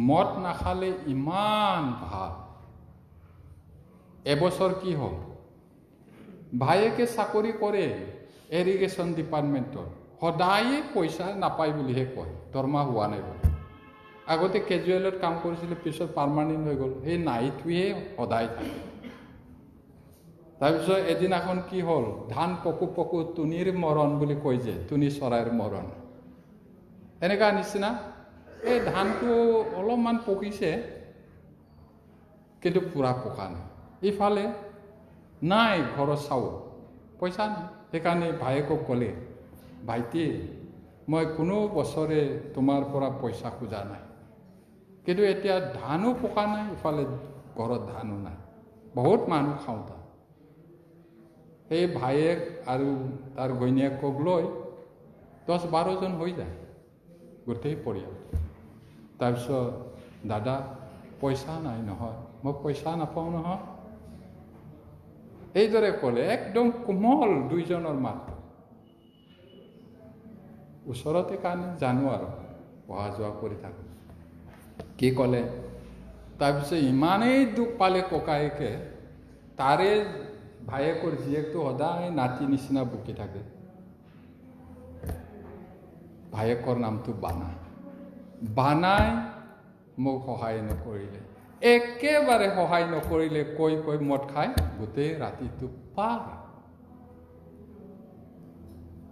মদ নাখালে ইমান ভাল। এবছৰ কি হ'ল, ভায়েকে চাকৰি কৰে এৰিগেশ্যন ডিপাৰ্টমেণ্টত, সদায়ে পইচা নাপায় বুলিহে কয়, দৰমহা হোৱা নাই বুলি। আগতে কেজুৱেলত কাম কৰিছিলে, পিছত পাৰ্মানেণ্ট হৈ গ'ল। সেই নাইটোৱে সদায় থাকে। তাৰপিছত এদিনাখন কি হ'ল, ধান পকু পকু তুনিৰ মৰণ বুলি কয় যে, তুনি চৰাইৰ মৰণ, এনেকুৱা নিচিনা। এই ধানটো অলপমান পকিছে, কিন্তু পুৰা পকা নাই। ইফালে নাই ঘৰৰ চাউল, পইচা নাই। সেইকাৰণে ভায়েকক ক'লে, ভাইটি, মই কোনো বছৰে তোমাৰ পৰা পইচা খোজা নাই, কিন্তু এতিয়া ধানো পকা নাই, ইফালে ঘৰত ধানো নাই, বহুত মানুহ খাওঁতা। সেই ভায়েক আৰু তাৰ ঘৈণীয়েকক লৈ 10-12 জন হৈ যায়, গোটেই পৰিয়াল। তাৰপিছত, দাদা পইচা নাই নহয়, মই পইচা নাপাওঁ নহয়, এইদৰে ক'লে। একদম কোমল দুইজনৰ মাত, ওচৰতে কাৰণে জানো আৰু অহা যোৱা কৰি থাকোঁ। কি ক'লে, তাৰপিছত ইমানেই দুখ পালে ককায়েকে, তাৰে ভায়েকৰ জীয়েকটো সদায় নাতি নিচিনা বকি থাকে। ভায়েকৰ নামটো বানা। বানাই মোক সহায় নকৰিলে, একেবাৰে সহায় নকৰিলে, কৈ কৈ মদ খাই গোটেই ৰাতিটো পাৰ।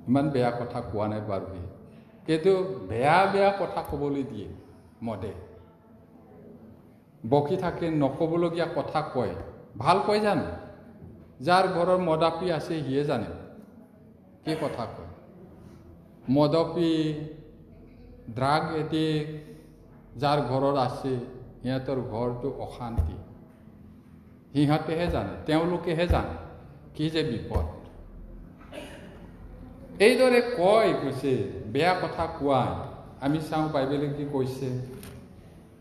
ইমান বেয়া কথা কোৱা নাই বাৰু, কিন্তু বেয়া বেয়া কথা ক'বলৈ দিয়ে মদে। বকি থাকে, নক'বলগীয়া কথা কয়। ভাল কয় জানো? যাৰ ঘৰৰ মদাপী আছে সিয়ে জানে কি কথা কয়। মদপী, ড্ৰাগ এডিক্ট যাৰ ঘৰত আছে, সিহঁতৰ ঘৰটো অশান্তি, সিহঁতেহে জানে, তেওঁলোকেহে জানে কি যে বিপদ। এইদৰে কৈছে বেয়া কথা কোৱাই। আমি চাওঁ বাইবেলে কি কৈছে,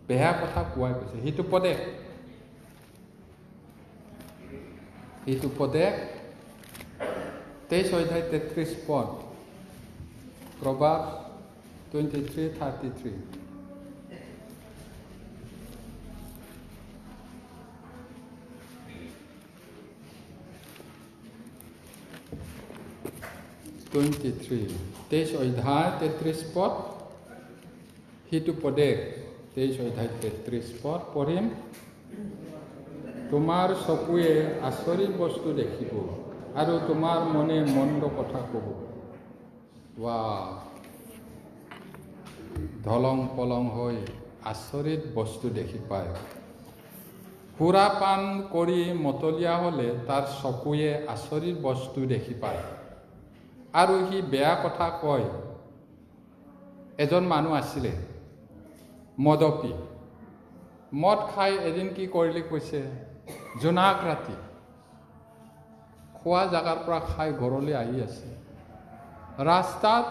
বেয়া কথা কোৱাই কৈছে। সেইটো পদে 23 অধ্যায় 33 পদ, প্ৰবাদ 23:33. তেইশ অধ্যায় 33 পদ সিটো পদে 23 অধ্যায় 33 পদ পঢ়িম। তোমাৰ চকুৱে আচৰিত বস্তু দেখিব আৰু তোমাৰ মনে মন্দ কথা ক'ব। ধলং পলং হৈ আচৰিত বস্তু দেখি পায়। সুৰা পান কৰি মতলীয়া হ'লে তাৰ চকুৱে আচৰিত বস্তু দেখি পায় আৰু সি বেয়া কথা কয়। এজন মানুহ আছিলে মদপী। মদ খাই এদিন কি কৰিলে কৈছে, জোনাক ৰাতি খোৱা জাগাৰ পৰা খাই ঘৰলৈ আহি আছে। ৰাস্তাত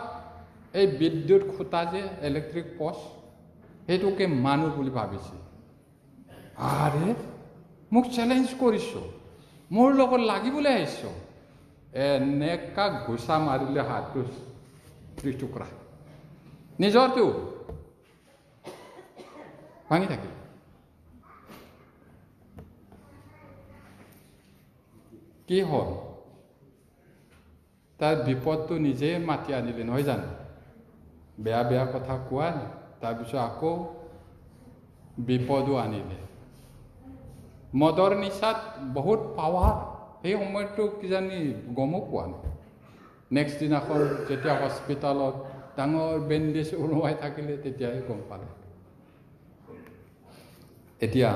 এই বিদ্যুৎ খুঁটা যে ইলেক্ট্ৰিক পষ্ট, সেইটোকে মানুহ বুলি ভাবিছে। আৰে মোক চেলেঞ্জ কৰিছ, মোৰ লগত লাগিবলৈ আহিছ। এনেকা ঘোচা মাৰিলে হাতটো টুকুৰা নিজৰটো ভাঙি থাকিল। কি হ'ল? তাৰ বিপদটো নিজে মাতি আনিলে, নহয় জানো? বেয়া বেয়া কথা কোৱা, তাৰপিছত আকৌ বিপদো আনিলে। মদৰ নিচাত বহুত পাৱাৰ। সেই সময়টো কিজানি গমো পোৱা নাই। নেক্সট দিনাখন যেতিয়া হস্পিটেলত ডাঙৰ বেণ্ডেজ ওলোৱাই থাকিলে, তেতিয়াহে গম পালে। এতিয়া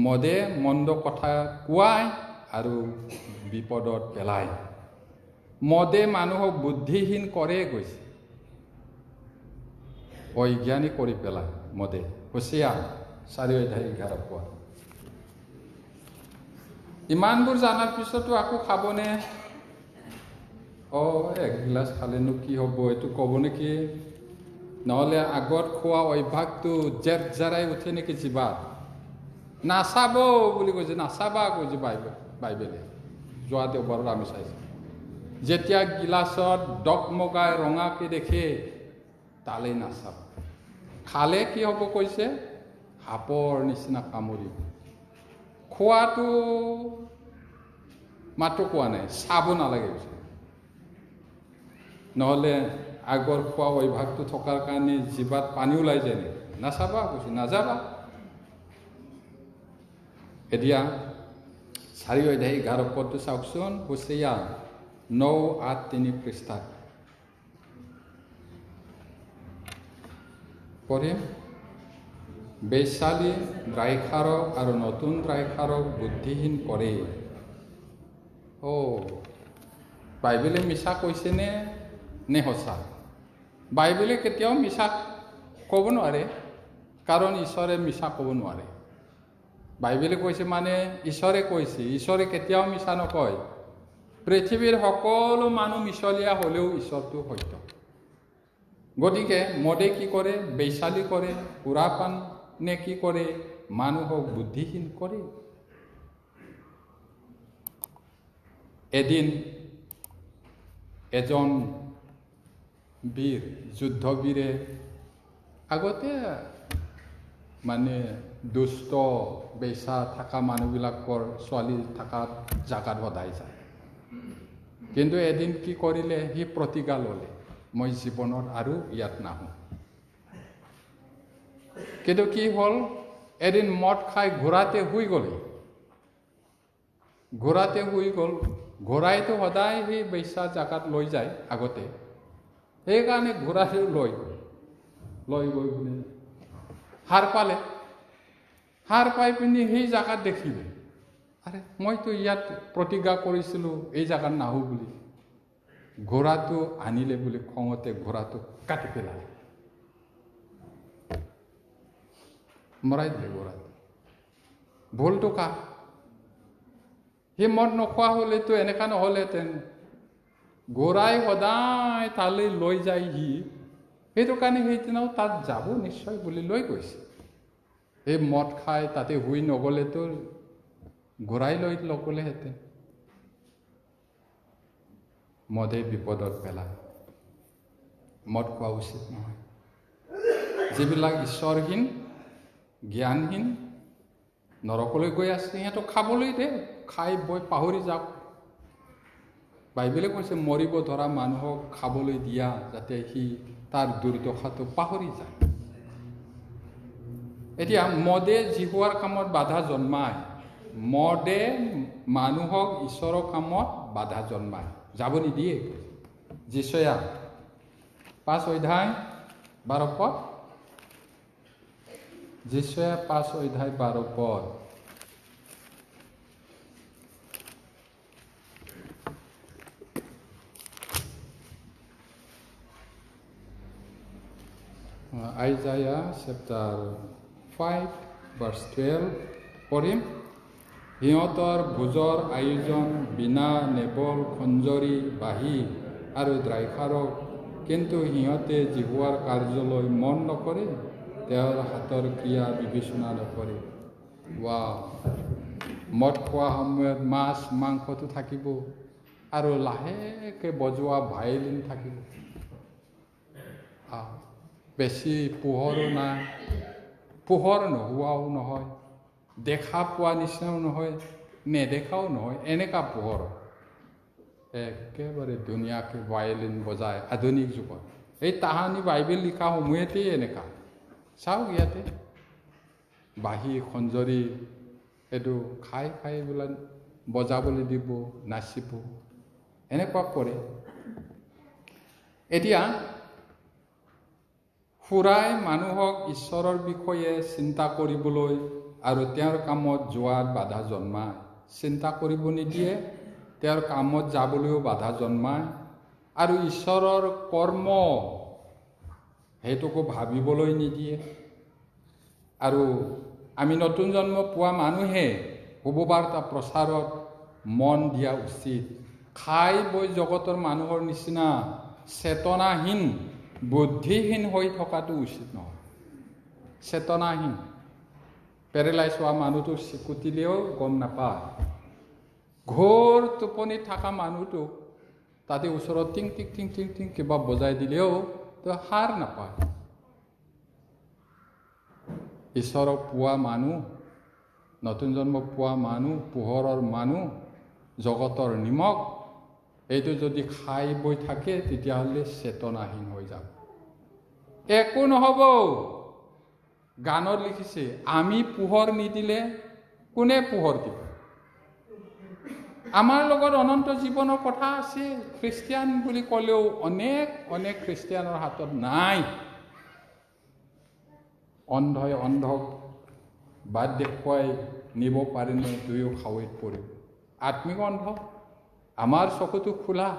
মদে মন্দ কথা কোৱাই আৰু বিপদত পেলায়। মদে মানুহক বুদ্ধিহীন কৰে গৈছে, অজ্ঞানী কৰি পেলায় মদে। হোসেয়া 4:11 পোৱা। ইমানবোৰ জানাৰ পিছতো আকৌ খাবনে? এক গিলাচ খালেনো কি হ'ব, এইটো ক'ব নেকি? নহ'লে আগত খোৱা অভ্যাসটো জেট জাৰাই উঠে নেকি জিভাত? নাচাব বুলি কৈছে, নাচাবা কৈছে বাইবেলে। যোৱা দেওবাৰত আমি চাইছোঁ। যেতিয়া গিলাচত ডকমগাই ৰঙাকে দেখে, তালেই নাচাব। খালে কি হ'ব কৈছে? সাপৰ নিচিনা কামুৰিব। খোৱাটো মাত্ৰ কোৱা নাই, চাব নালাগে কৈছে। নহ'লে আগৰ খোৱা অভ্যাসটো থকাৰ কাৰণে জিভাত পানী ওলাই যায় নেকি? নাচাবা কৈছে, নাযাবা। এতিয়া 4:11 পদটো চাওকচোন। হোসেয়া 9:8-3 পৃষ্ঠাত পঢ়িম। বেশ্যালী দ্ৰাক্ষাৰক আৰু নতুন দ্ৰাক্ষাৰক বুদ্ধিহীন কৰে। বাইবেলে মিছা কৈছেনে নে সঁচা? বাইবেলে কেতিয়াও মিছা ক'ব নোৱাৰে, কাৰণ ঈশ্বৰে মিছা ক'ব নোৱাৰে। বাইবেলে কৈছে মানে ঈশ্বৰে কৈছে। ঈশ্বৰে কেতিয়াও মিছা নকয়। পৃথিৱীৰ সকলো মানুহ মিছলীয়া হ'লেও ঈশ্বৰটো সত্য। গতিকে মদে কি কৰে? বেশ্যালী কৰে। সুৰাপান নে কি কৰে? মানুহক বুদ্ধিহীন কৰে। এদিন এজন বীৰ, যুদ্ধবীৰে আগতে মানে দুষ্ট বেচা থকা মানুহবিলাকৰ ছোৱালী থকা জাগাত সদায় যায়। কিন্তু এদিন কি কৰিলে? সি প্ৰতিজ্ঞা ল'লে, মই জীৱনত আৰু ইয়াত নাহোঁ। কিন্তু কি হ'ল? এদিন মদ খাই ঘোঁৰাতে শুই গ'লে। ঘোঁৰাইতো সদায় সেই বেচা জাগাত লৈ যায় আগতে। সেইকাৰণে ঘোঁৰাটো লৈ গৈ পিনে সাৰ পালে। সাৰ পাই পিনি সেই জাগাত দেখিলে, আৰে মইতো ইয়াত প্ৰতিজ্ঞা কৰিছিলোঁ এই জাগাত নাহোঁ বুলি। ঘোঁৰাটো আনিলে বুলি খঙতে ঘোঁৰাটো কাটি পেলালে, মৰাই দিলে ঘোঁৰাটো। ভুলটো কাৰ? সি মদ নোখোৱা হ'লেতো এনেকা নহ'লেহেঁতেন। ঘোঁৰাই সদায় তালৈ লৈ যায় সি, সেইটো কাৰণে সেইদিনাও তাত যাব নিশ্চয় বুলি লৈ গৈছে। এই মদ খাই তাতে শুই নগ'লেতো ঘোঁৰাই লৈ নগ'লেহেঁতেন। মদে বিপদত পেলায়। মদ খোৱা উচিত নহয়। যিবিলাক ঈশ্বৰহীন জ্ঞানহীন নৰকলৈ গৈ আছে সিহঁতক খাবলৈ দে, খাই বৈ পাহৰি যাওক। বাইবেলে কৈছে মৰিব ধৰা মানুহক খাবলৈ দিয়া যাতে সি তাৰ দুৰ্দশাটো পাহৰি যায়। এতিয়া মদে জিহুৱাৰ কামত বাধা জন্মায়, মদে মানুহক ঈশ্বৰৰ কামত বাধা জন্মায়, যাব নিদিয়ে। যিচয়া 5:12 পদ, যিচয়া 5:12 Isaiah chapter 5:12 পঢ়িম। সিহঁতৰ ভোজৰ আয়োজন বিনা, নেবল, খঞ্জৰি, বাঁহী আৰু দ্ৰাক্ষাৰস, কিন্তু সিহঁতে জিহুৱাৰ কাৰ্যলৈ মন নকৰে, তেওঁৰ হাতৰ ক্ৰিয়া বিবেচনা নকৰে। মদ খোৱা সময়ত মাছ মাংসটো থাকিব আৰু লাহেকৈ বজোৱা ভায়লিন থাকিব। বেছি পোহৰো নাই, পোহৰ নোহোৱাও নহয়, দেখা পোৱা নিচিনাও নহয়, নেদেখাও নহয়, এনেকুৱা পোহৰ একেবাৰে ধুনীয়াকৈ ভায়লিন বজায় আধুনিক যুগত। এই তাহানি বাইবেল লিখা সময়তেই এনেকুৱা। চাওক ইয়াতে বাঁহী খঞ্জৰি এইটো খাই খাই বোলে বজাবলৈ দিব, নাচিব, এনেকুৱা কৰে। এতিয়া সুৰাই মানুহক ঈশ্বৰৰ বিষয়ে চিন্তা কৰিবলৈ আৰু তেওঁৰ কামত যোৱাত বাধা জন্মায়। চিন্তা কৰিব নিদিয়ে, তেওঁৰ কামত যাবলৈও বাধা জন্মায়, আৰু ঈশ্বৰৰ কৰ্ম সেইটোকো ভাবিবলৈ নিদিয়ে। আৰু আমি নতুন জন্ম পোৱা মানুহে শুভবাৰ্তা প্ৰচাৰত মন দিয়া উচিত। খাই বৈ জগতৰ মানুহৰ নিচিনা চেতনাহীন বুদ্ধিহীন হৈ থকাটো উচিত নহয়। চেতনাহীন পেৰেলাইজ হোৱা মানুহটোক চিকুটিলেও গম নাপায়, ঘোৰ টোপনিত থকা মানুহটোক তাতে ওচৰত টিং টিং টিং টিং টিং কিবা বজাই দিলেও তো সাৰ নাপায়। ঈশ্বৰক পোৱা মানুহ, নতুন জন্ম পোৱা মানুহ, পোহৰৰ মানুহ, জগতৰ নিমখ, এইটো যদি খাই বৈ থাকে তেতিয়াহ'লে চেতনাহীন হৈ যাব, একো নহ'ব। গানত লিখিছে আমি পোহৰ নিদিলে কোনে পোহৰ দিব? আমাৰ লগত অনন্ত জীৱনৰ কথা আছে। খ্ৰীষ্টিয়ান বুলি ক'লেও অনেক অনেক খ্ৰীষ্টিয়ানৰ হাতত নাই। অন্ধই অন্ধক বাট দেখুৱাই নিব পাৰিলে দুয়ো খাৱৈত পৰিব। আত্মিক অন্ধ, আমাৰ চকুটো খোলা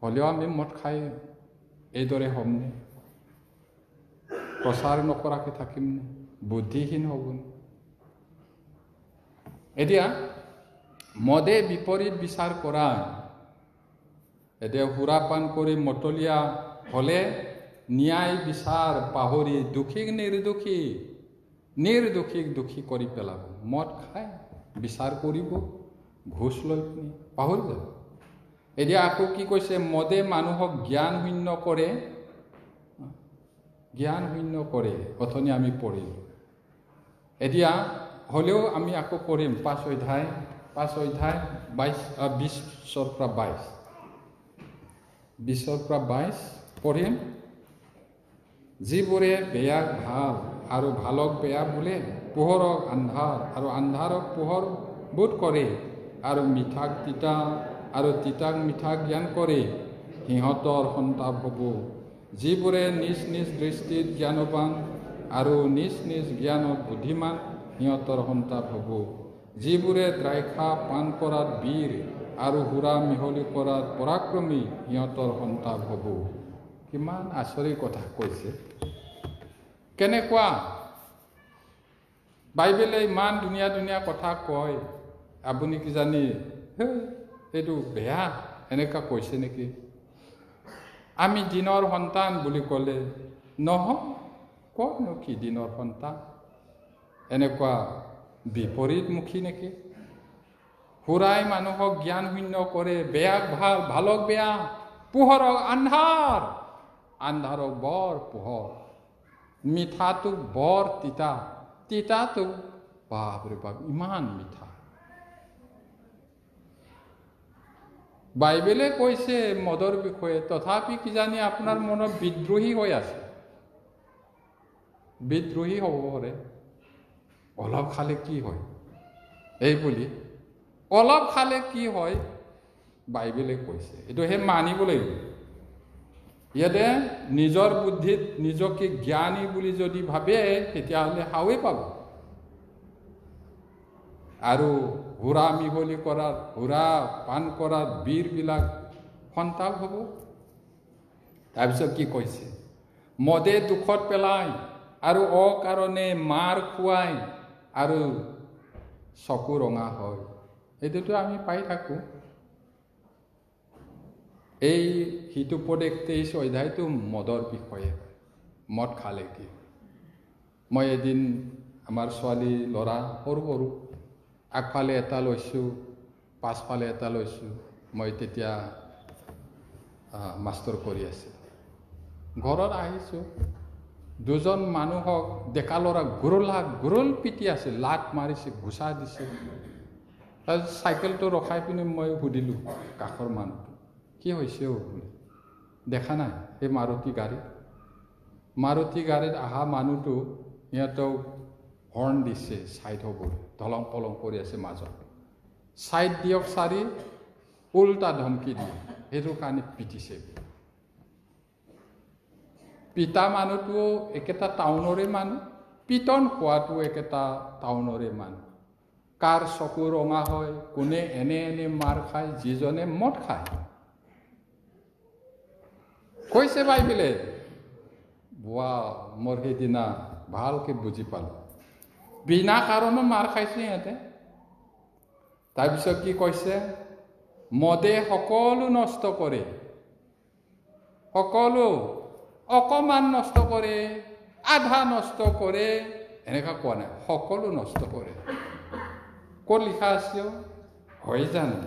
হ'লেও আমি মদ খাই এইদৰে হ'মনে? প্ৰচাৰ নকৰাকৈ থাকিমনে? বুদ্ধিহীন হ'বনে? এতিয়া মদে বিপৰীত বিচাৰ কৰা, এতিয়া সুৰাপান কৰি মতলীয়া হ'লে ন্যায় বিচাৰ পাহৰি দোষীক নিৰ্দোষীক দোষী কৰি পেলাব। মদ খাই বিচাৰ কৰিব, ঘোষ লৈ পিনি পাহৰি যাব। এতিয়া আকৌ কি কৈছে? মদে মানুহক জ্ঞানশূন্য কৰে, জ্ঞানশূন্য কৰে। অথনি আমি পঢ়িলোঁ। এতিয়া হ'লেও আমি আকৌ পঢ়িম 5 অধ্যায় 20-ৰ পৰা 22 পঢ়িম। যিবোৰে বেয়াক ভাল আৰু ভালক বেয়া বোলে, পোহৰক আন্ধাৰ আৰু আন্ধাৰক পোহৰ বোধ কৰে, আৰু মিঠাক তিতা আৰু তিতাক মিঠা জ্ঞান কৰে, সিহঁতৰ সন্তাপ হ'ব। যিবোৰে নিজ নিজ দৃষ্টিত জ্ঞানৱান আৰু নিজ নিজ জ্ঞানত বুদ্ধিমান, সিহঁতৰ সন্তাপ হ'ব। যিবোৰে দ্ৰাক্ষা পান কৰাত বীৰ আৰু সুৰা মিহলি কৰাত পৰাক্ৰমী, সিহঁতৰ সন্তাপ হ'ব। কিমান আচৰিত কথা কৈছে! কেনেকুৱা বাইবেলে ইমান ধুনীয়া ধুনীয়া কথা কয়, আপুনি কি জানি এইটো বেয়া এনেকুৱা কৈছে নেকি? আমি দিনৰ সন্তান বুলি ক'লে নহয়, ক'তনো কি দিনৰ সন্তান? এনেকুৱা বিপৰীতমুখী নেকি? সুৰাই মানুহক জ্ঞানশূন্য কৰে, বেয়াক ভাল, ভালক বেয়া, পোহৰক আন্ধাৰ, আন্ধাৰক বৰ পোহৰ, মিঠাটোক বৰ তিতা, তিতাটোক বাপৰে বাপ ইমান মিঠা। বাইবেলে কৈছে মদৰ বিষয়ে, তথাপি কিজানি আপোনাৰ মনত বিদ্ৰোহী হৈ আছে। বিদ্ৰোহী হ'ব পাৰে, অলপ খালে কি হয় এই বুলি, অলপ খালে কি হয় বাইবেলে কৈছে, এইটো হে মানিব লাগিব। ইয়াতে নিজৰ বুদ্ধিত নিজকে জ্ঞানী বুলি যদি ভাবে তেতিয়াহ'লে হাৱে পাব, আৰু হুৰা মিহলি কৰাৰ, হুৰা পান কৰাৰ বীৰবিলাক সন্তাপ হ'ব। তাৰপিছত কি কৈছে, মদে দুখত পেলায় আৰু অকাৰণে মাৰ খুৱাই আৰু চকু ৰঙা হয়। এইটোতো আমি পাই থাকোঁ। এই হিতোপদেশ 23 অধ্যায়টো মদৰ বিষয়ে, মদ খালে কি। মই এদিন আমাৰ ছোৱালী ল'ৰা সৰু সৰু, আগফালে এটা লৈছোঁ, পাছফালে এটা লৈছোঁ, মই তেতিয়া মাষ্টৰ কৰি আছোঁ। ঘৰত আহিছোঁ, দুজন মানুহক ডেকা ল'ৰা গুৰুল পিটি আছে, লাত মাৰিছে, ঘুচা দিছে। তাৰপিছত চাইকেলটো ৰখাই পিনি মই সুধিলোঁ কাষৰ মানুহটো, কি হৈছে বুলি। দেখা নাই সেই মাৰুতি গাড়ীত অহা মানুহটো সিহঁতক হৰ্ণ দিছে, ছাইড হ'ব, ধলং পলং কৰি আছে মাজত, ছাইড দিয়ক চাৰি, উল্টা ধমকি দিয়ে, সেইটো কাৰণে পিটিছে। পিতা মানুহটো একেটা টাউনৰে মানুহ, পিটন খোৱাটো একেটা টাউনৰে মানুহ। কাৰ চকু ৰঙা হয়, কোনে এনে মাৰ খায়, যিজনে মদ খায়। কৈছে বাইবেলে। বোৱা, মোৰ সেইদিনা ভালকে বুজি পালোঁ, বিনা কাৰণত মাৰ খাইছে সিহঁতে। তাৰপিছত কি কৈছে, মদে সকলো নষ্ট কৰে, সকলো, অকমান নষ্ট কৰে, আধা নষ্ট কৰে, এনেকুৱা কোৱা নাই, সকলো নষ্ট কৰে। ক'ত লিখা আছে হয় জানো?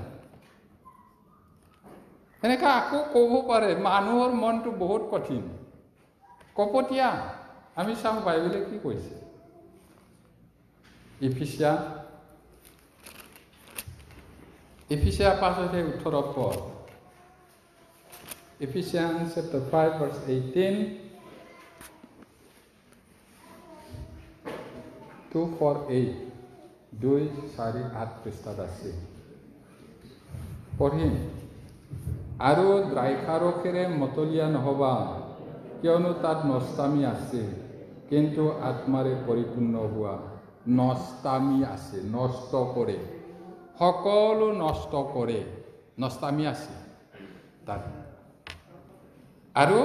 এনেকুৱা আকৌ ক'ব পাৰে, মানুহৰ মনটো বহুত কঠিন, কপটীয়া। আমি চাওঁ বাইবেলে কি কৈছে। ইফিচিয়া 5:18 পদ, Ephesians chapter 5 verse 18, 248, 248 পৃষ্ঠাত আছে, পঢ়িম। আৰু দ্ৰাক্ষাৰসেৰে মতলীয়া নহবা, কিয়নো তাত নষ্টামি আছে, কিন্তু আত্মাৰে পৰিপূৰ্ণ হোৱা। নষ্টামি আছে, নষ্ট কৰে, সকলো নষ্ট কৰে, নষ্টামি আছে তাত। আৰু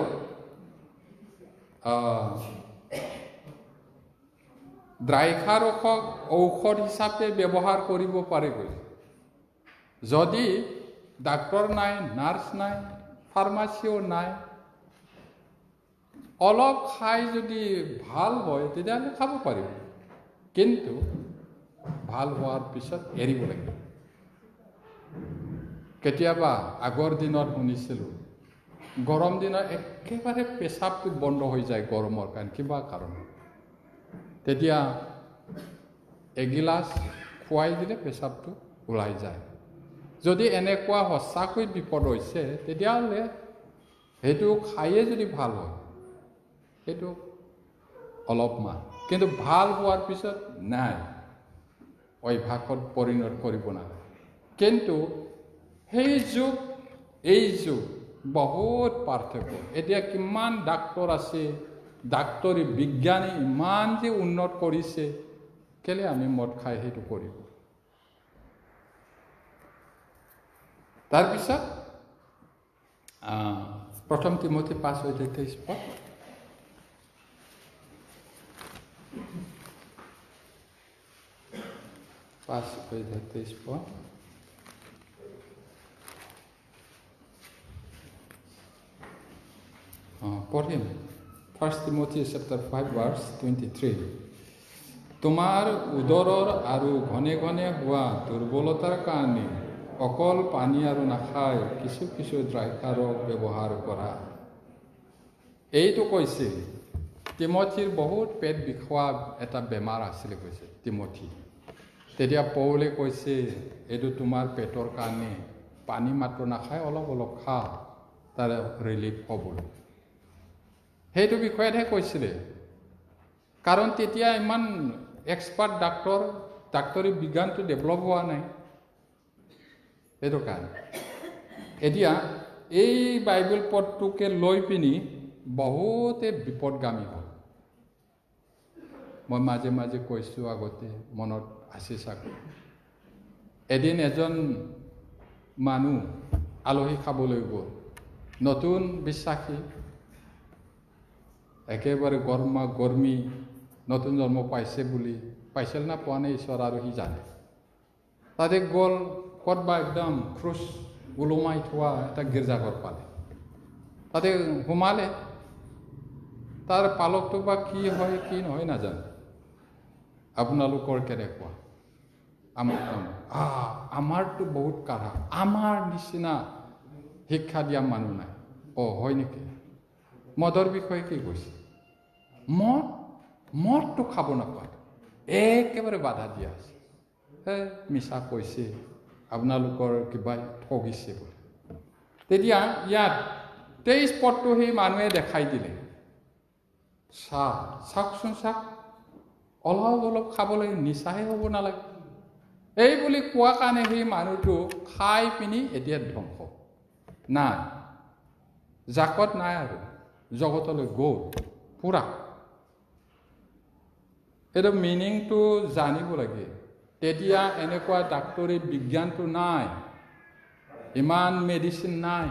দ্ৰাক্ষাৰসক ঔষধ হিচাপে ব্যৱহাৰ কৰিব পাৰে বুলি। যদি ডাক্তৰ নাই, নাৰ্ছ নাই, ফাৰ্মাচীও নাই, অলপ খাই যদি ভাল হয় তেতিয়াহ'লে খাব পাৰিব, কিন্তু ভাল হোৱাৰ পিছত এৰিব লাগিব। কেতিয়াবা আগৰ দিনত শুনিছিলোঁ, গৰম দিনত একেবাৰে পেচাবটো বন্ধ হৈ যায় গৰমৰ কাৰণে, কিবা কাৰণত, তেতিয়া এগিলাচ খুৱাই দিলে পেচাবটো ওলাই যায়। যদি এনেকুৱা সঁচাকৈ বিপদ হৈছে তেতিয়াহ'লে সেইটো খায়ে যদি ভাল হয়, সেইটো অলপমান, কিন্তু ভাল হোৱাৰ পিছত নাই, অভ্যাসত পৰিণত কৰিব নালাগে। কিন্তু সেই যুগ এই যুগ বহুত পাৰ্থক্য। এতিয়া কিমান ডাক্তৰ আছে, ডাক্তৰী বিজ্ঞানী ইমান যে উন্নত কৰিছে, কেলে আমি মদ খাই সেইটো কৰিব। তাৰপিছত 1 তিমোথী 5:23 পদ, পঢ়িম। 1 Timothy chapter 5 verse 23, তোমাৰ উদৰৰ আৰু ঘনে ঘনে হোৱা দুৰ্বলতাৰ কাৰণে অকল পানী আৰু নাখায় কিছু দ্ৰাক্ষাৰস ব্যৱহাৰ কৰা। এইটো কৈছিল তিমথিৰ বহুত পেট বিষোৱা এটা বেমাৰ আছিলে কৈছে তিমথি। তেতিয়া পৌলে কৈছে এইটো তোমাৰ পেটৰ কাৰণে পানী মাত্ৰ নাখায়, অলপ অলপ খা, তাৰ ৰিলিফ হ'বলৈ। সেইটো বিষয়তহে কৈছিলে। কাৰণ তেতিয়া ইমান এক্সপাৰ্ট ডাক্তৰী বিজ্ঞানটো ডেভেলপ হোৱা নাই। সেইটো কাৰণে এতিয়া এই বাইবেল পদটোকে লৈ পিনি বহুতে বিপদগামী হ'ল। মই মাজে মাজে কৈছোঁ, আগতে মনত আছে চাগে। এদিন এজন মানুহ আলহী খাবলৈ গ'ল, নতুন বিশ্বাসী, একেবাৰে গৰমী নতুন জন্ম পাইছে বুলি, পাইছিল না পোৱা নাই ঈশ্বৰ আৰু সি জানে। তাতে গ'ল, ক'তবা একদম ক্ৰুচ ওলোমাই থোৱা এটা গীৰ্জাঘৰ পালে। তাতে সোমালে, তাৰ পালকটো বা কি হয় কি নহয় নাজানো। আপোনালোকৰ কেনেকুৱা? আমাৰতো বহুত কাঢ়া, আমাৰ নিচিনা শিক্ষা দিয়া মানুহ নাই। হয় নেকি? মদৰ বিষয়ে কি কৈছে? মদটো খাব নাপায়, একেবাৰে বাধা দিয়া আছে। মিছা কৈছে, আপোনালোকৰ কিবা ঠগিছে বুলি। তেতিয়া ইয়াত 23 পদটো সেই মানুহে দেখাই দিলে। চাওকচোন, অলপ অলপ খাব লাগে, নিচাহে হ'ব নালাগে। এই বুলি কোৱা কাৰণে সেই মানুহটো খাই পিনি এতিয়া ধ্বংস নাই, জাকত নাই আৰু জগতলৈ গ'ল পুৰা। এইটো মিনিংটো জানিব লাগে। তেতিয়া এনেকুৱা ডাক্তৰী বিজ্ঞানটো নাই, ইমান মেডিচিন নাই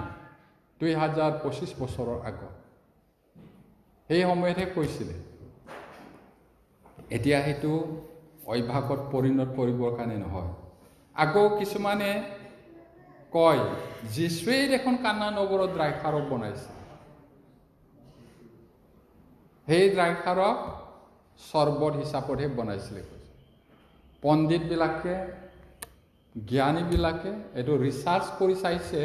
2025 বছৰৰ আগত। সেই সময়তহে কৈছিলে। এতিয়া সেইটো অভ্যাসত পৰিণত কৰিবৰ কাৰণে নহয়। আকৌ কিছুমানে কয় যীশুৱে দেখোন কানা নগৰত দ্ৰাক্ষাৰস বনাইছে। সেই দ্ৰাক্ষাৰস চৰ্বত হিচাপতহে বনাইছিলে। পণ্ডিতবিলাকে, জ্ঞানীবিলাকে এইটো ৰিচাৰ্চ কৰি চাইছে,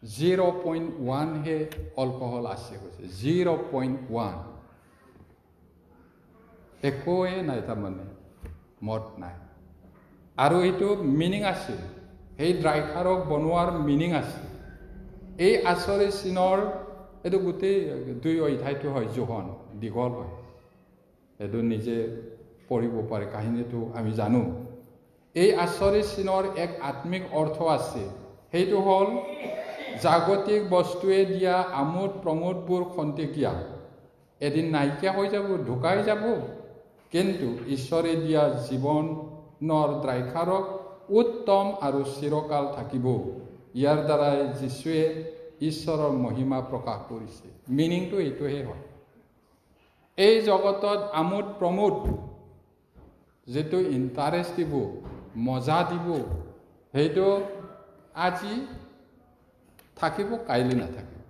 0.1 হে এলকহল আছে কৈছে, 0.1। একোৱে নাই, তাৰমানে মদ নাই। আৰু এইটো মিনিং আছে, সেই দ্ৰাক্ষাৰস বনোৱাৰ মিনিং আছে। এই আচৰি চিনৰ এইটো গোটেই 2 অধ্যায়টো হয়, যোহন দীঘল হয়, এইটো নিজে পঢ়িব পাৰে, কাহিনীটো আমি জানো। এই আচৰি চিনৰ এক আত্মিক অৰ্থ আছে, সেইটো হ'ল জাগতিক বস্তুৱে দিয়া আমোদ প্ৰমোদবোৰ খন্তেকীয়া, এদিন নাইকিয়া হৈ যাব, ঢুকাই যাব। কিন্তু ঈশ্বৰে দিয়া জীৱনৰ দ্ৰাক্ষাৰস উত্তম আৰু চিৰকাল থাকিব। ইয়াৰ দ্বাৰাই যীশুৱে ঈশ্বৰৰ মহিমা প্ৰকাশ কৰিছে। মিনিংটো এইটোহে হয়। এই জগতত আমোদ প্ৰমোদ, যিটো ইণ্টাৰেষ্ট দিব, মজা দিব, সেইটো আজি থাকিব, কাইলৈ নাথাকিব।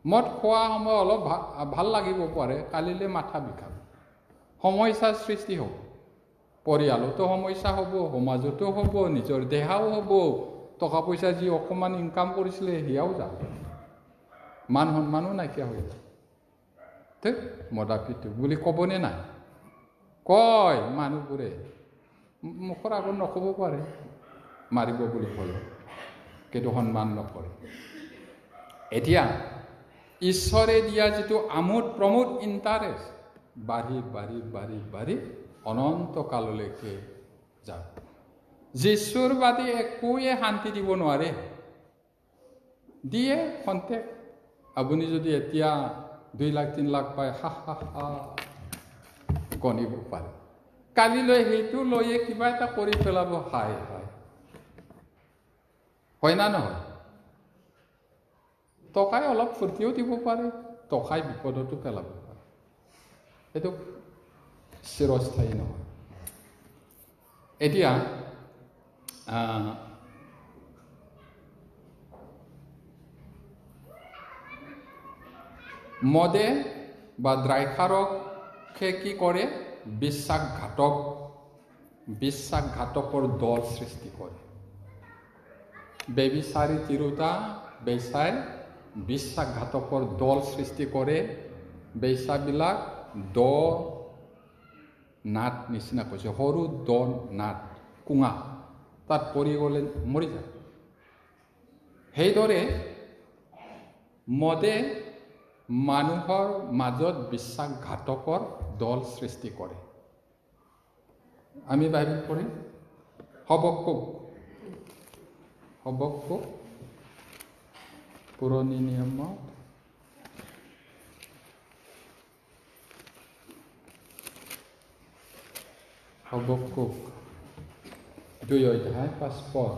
মদ খোৱা সময় অলপ ভাল লাগিব পাৰে, কালিলৈ মাথা বিষাব, সমস্যাৰ সৃষ্টি হ'ব। পৰিয়ালতো সমস্যা হ'ব, সমাজতো হ'ব, নিজৰ দেহাও হ'ব। টকা পইচা যি অকণমান ইনকাম কৰিছিলে সেয়াও যাব, মান সন্মানো নাইকিয়া হৈ যায়। ঠিক মদাপিটো বুলি ক'বনে নাই? কয় মানুহবোৰে, মুখৰ আগত নক'ব পাৰে, মাৰিব বুলি কয়, কিন্তু সন্মান নকৰে। এতিয়া ঈশ্বৰে দিয়া যিটো আমোদ প্ৰমোদ ইণ্টাৰেষ্ট বাঢ়ি বাঢ়ি বাঢ়ি বাঢ়ি অনন্ত কাললৈকে যাব। যীশুৰ বাদে একোৱে শান্তি দিব নোৱাৰে। দিয়ে খন্তেক। আপুনি যদি এতিয়া 2 লাখ 3 লাখ পায়, গণিব পাৰে। কালিলৈ সেইটো লৈয়ে কিবা এটা কৰি পেলাব, হয় না নহয়? টকাই অলপ ফূৰ্তিও দিব পাৰে, টকাই বিপদতো পেলাব পাৰে। সেইটো চিৰস্থায়ী নহয়। এতিয়া মদে বা দ্ৰাক্ষাৰসে কি কৰে? বিশ্বাসঘাতকৰ দল সৃষ্টি কৰে। বেবিচাৰী তিৰোতা বেচাই বিশ্বাসঘাতকৰ দল সৃষ্টি কৰে। বেশ্যাবিলাক দ নাট নিচিনা কৈছে, সৰু দ নাট কুঙা, তাত পৰি গ'লে মৰি যায়। সেইদৰে মদে মানুহৰ মাজত বিশ্বাসঘাতকৰ দল সৃষ্টি কৰে। আমি বাইবেল পঢ়িম হবক্কুক পুৰণি নিয়মত হবক্কুক 2 অধ্যায় 5 পদ।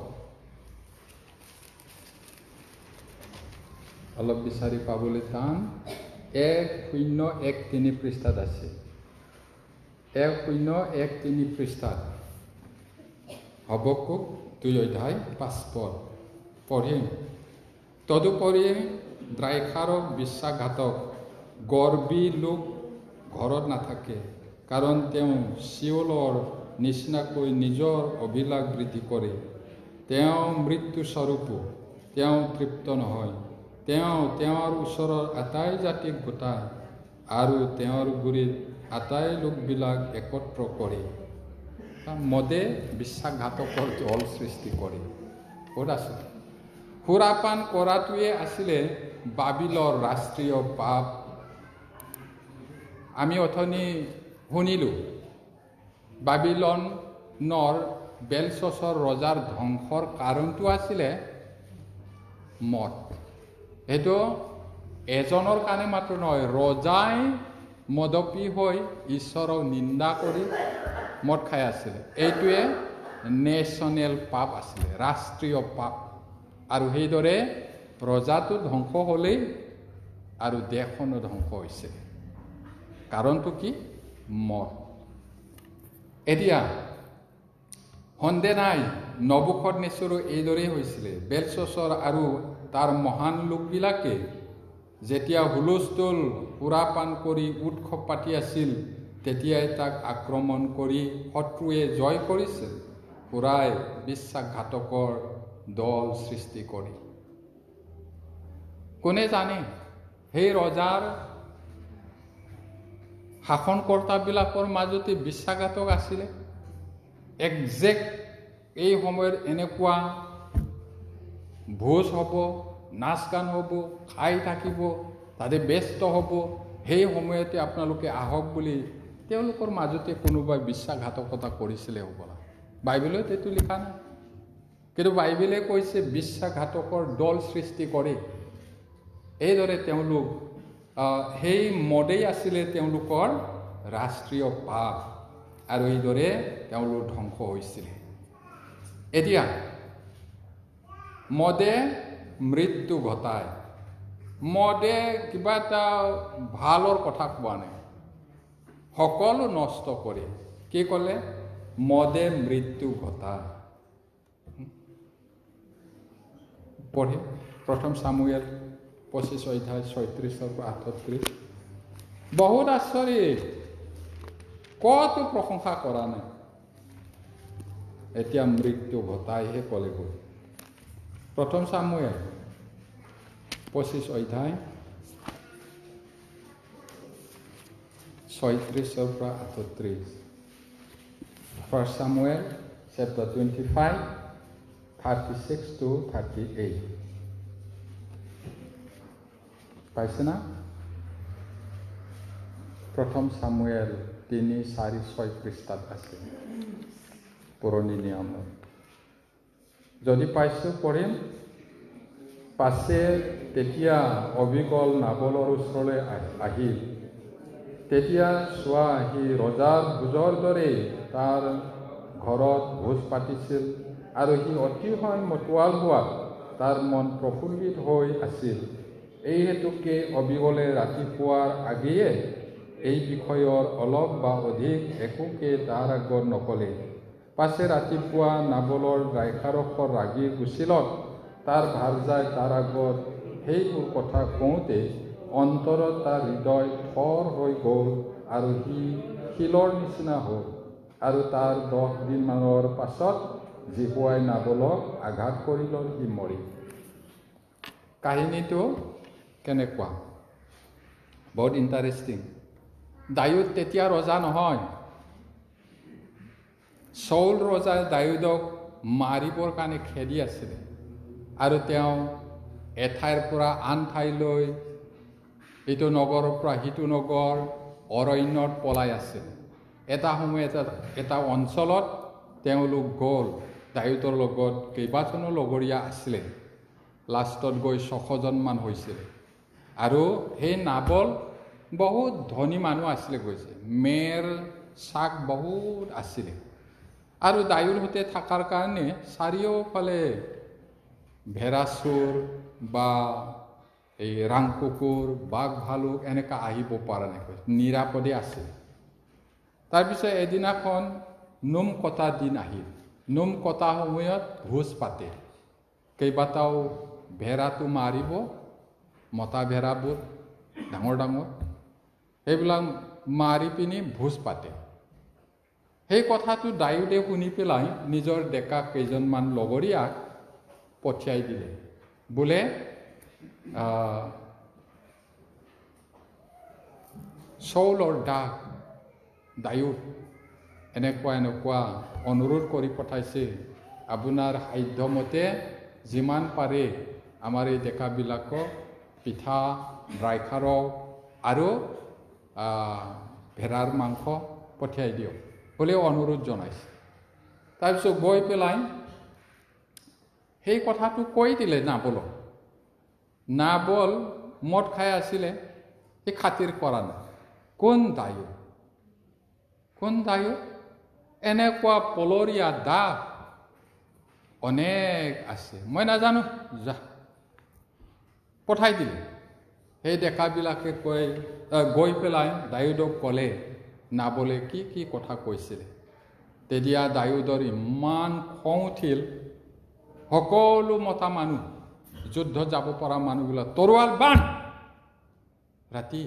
অলপ বিচাৰি পাবলৈ টান। 1013 পৃষ্ঠাত আছে। 1013 পৃষ্ঠাত হবক্কুক 2 অধ্যায় 5 পদ পঢ়িম। তদুপৰি দ্ৰাক্ষাৰক বিশ্বাসঘাতক গৰ্বী লোক ঘৰত নাথাকে, কাৰণ তেওঁ চিউলৰ নিচিনাকৈ নিজৰ অভিলাষ বৃদ্ধি কৰে। তেওঁ মৃত্যুস্বৰূপো তেওঁ তৃপ্ত নহয়। তেওঁ তেওঁৰ ওচৰৰ আটাই জাতিক গোটায় আৰু তেওঁৰ গুৰিত আটাই লোকবিলাক একত্ৰ কৰে। মদে বিশ্বাসঘাতকৰ দল সৃষ্টি কৰে। ক'ত আছে? সুৰাপান কৰাটোৱে আছিলে বাবিলৰ ৰাষ্ট্ৰীয় পাপ। আমি অথনি শুনিলোঁ বাবিলনৰ বেলছছৰ ৰজাৰ ধ্বংসৰ কাৰণটো আছিলে মদ। সেইটো এজনৰ কাৰণে মাত্ৰ নহয়, ৰজাই মদপী হৈ ঈশ্বৰক নিন্দা কৰি মদ খাই আছিলে। এইটোৱে নেশ্যনেল পাপ আছিলে, ৰাষ্ট্ৰীয় পাপ। আৰু সেইদৰে ৰজাটো ধ্বংস হ'লেই আৰু দেশখনো ধ্বংস হৈছে। কাৰণটো কি? মদ। এতিয়া সন্দেহ নাই, নবুকদনেছৰো এইদৰেই হৈছিলে। বেলছছৰ আৰু তাৰ মহান লোকবিলাকে যেতিয়া হুলস্থুল সুৰাপান কৰি উৎসৱ পাতি আছিল, তেতিয়াই তাক আক্ৰমণ কৰি শত্ৰুৱে জয় কৰিছিল, সুৰাই বিশ্বাসঘাতকৰ দল সৃষ্টি কৰি। কোনে জানে সেই ৰজাৰ শাসনকৰ্তাবিলাকৰ মাজতে বিশ্বাসঘাতক আছিলে। একজেক্ট এই সময়ত এনেকুৱা ভোজ হ'ব, নাচ গান হ'ব, খাই থাকিব, তাতে ব্যস্ত হ'ব, সেই সময়তে আপোনালোকে আহক বুলি তেওঁলোকৰ মাজতে কোনোবাই বিশ্বাসঘাতকতা কৰিছিলে হ'বলা। বাইবেলত এইটো লিখা নাই, কিন্তু বাইবেলে কৈছে বিশ্বাসঘাতকৰ দল সৃষ্টি কৰে। এইদৰে তেওঁলোক সেই মদেই আছিলে তেওঁলোকৰ ৰাষ্ট্ৰীয় পাপ, আৰু এইদৰে তেওঁলোক ধ্বংস হৈছিলে। এতিয়া মদে মৃত্যু ঘটায়। মদে কিবা এটা ভালৰ কথা কোৱা নাই, সকলো নষ্ট কৰে। কি ক'লে? মদে মৃত্যু ঘটায়। পঢ়ে 1 সামুৱেল 25 অধ্যায় 36-38। বহুত আচৰিত, কতো প্ৰশংসা কৰা নাই, এতিয়া মৃত্যু ঘটাইহে ক'লে গৈ। 1 সামুৱেল 25 অধ্যায় 36-38। 1 Samuel chapter 25, 36-38. পাইছে না? 1 সামুৱেল 3, 4, 6 পৃষ্ঠাত আছে পুৰণি নিয়মত। যদি পাইছোঁ পঢ়িম। পাছে তেতিয়া অবিকল নাবলৰ ওচৰলৈ আহিল। তেতিয়া চোৱা, সি ৰজাৰ ভোজৰ দৰে তাৰ ঘৰত ভোজ পাতিছিল, আৰু সি অতিশয় মতোৱাল হোৱাত তাৰ মন প্ৰফুল্লিত হৈ আছিল। এই হেতুকে অবিকলে ৰাতিপুৱাৰ আগেয়ে এই বিষয়ৰ অলপ বা অধিক একোকে তাৰ আগত নকলে। পাছে ৰাতিপুৱা নাবলৰ দ্ৰাক্ষাৰসৰ ৰাগী গুচিলত তাৰ ভাৰ্যাই তাৰ আগত সেইবোৰ কথা কওঁতে অন্তৰত তাৰ হৃদয় থৰ হৈ গ'ল, আৰু সি শিলৰ নিচিনা হ'ল। আৰু তাৰ 10 দিনমানৰ পাছত জিহুৱাই নাবলক আঘাত কৰিলত, সি মৰিল। কাহিনীটো কেনেকুৱা বহুত ইণ্টাৰেষ্টিং দায়ুদ তেতিয়া ৰজা নহয় চৌল ৰজাই দায়ুদক মাৰিবৰ কাৰণে খেদি আছিলে আৰু তেওঁ এঠাইৰ পৰা আন ঠাইলৈ এইটো নগৰৰ পৰা সিটো নগৰ অৰণ্যত পলাই আছিল এটা সময়ত এটা অঞ্চলত তেওঁলোক গ'ল দায়ুদৰ লগত কেইবাজনো লগৰীয়া আছিলে লাষ্টত গৈ 600 জনমান হৈছিল আৰু সেই নাবল বহুত ধনী মানুহ আছিলে গৈছে মেৰ শাক বহুত আছিলে আৰু দায়ুৰ সৈতে থকাৰ কাৰণে চাৰিওফালে ভেড়াচুৰ বা এই ৰাং কুকুৰ বাঘ ভালুক এনেকা আহিব পৰা নাই নিৰাপদে আছিল তাৰপিছত এদিনাখন নোম কটা দিন আহিল নোম কটা সময়ত ভোজ পাতে কেইবাটাও ভেড়াটো মাৰিব মতা ভেড়াবোৰ ডাঙৰ ডাঙৰ সেইবিলাক মাৰি পিনি ভোজ পাতে সেই কথাটো দায়ুদে শুনি পেলাই নিজৰ ডেকা কেইজনমান লগৰীয়াক পঠিয়াই দিলে বোলে চৌলৰ ডাক দায়ুদ এনেকুৱা অনুৰোধ কৰি পঠাইছে আপোনাৰ সাধ্যমতে যিমান পাৰে আমাৰ এই ডেকাবিলাকক পিঠা ড্ৰাই খাৰক আৰু ভেড়াৰ মাংস পঠিয়াই দিয়ক বুলি অনুৰোধ জনাইছে তাৰপিছত গৈ পেলাই সেই কথাটো কৈ দিলে নাবলক নাবল মদ খাই আছিলে সেই খাতিৰ কৰা নাই কোন দায়ুদ এনেকুৱা পলৰীয়া দাগ অনেক আছে মই নাজানো যা পঠাই দিলে সেই ডেকাবিলাকে গৈ পেলাই দায়ুদক ক'লে নাবলে কি কথা কৈছিলে তেতিয়া দায়ুদৰ ইমান খং উঠিল সকলো মতা মানুহ যুদ্ধ যাব পৰা মানুহবিলাক তৰোৱাল বান্ধ ৰাতি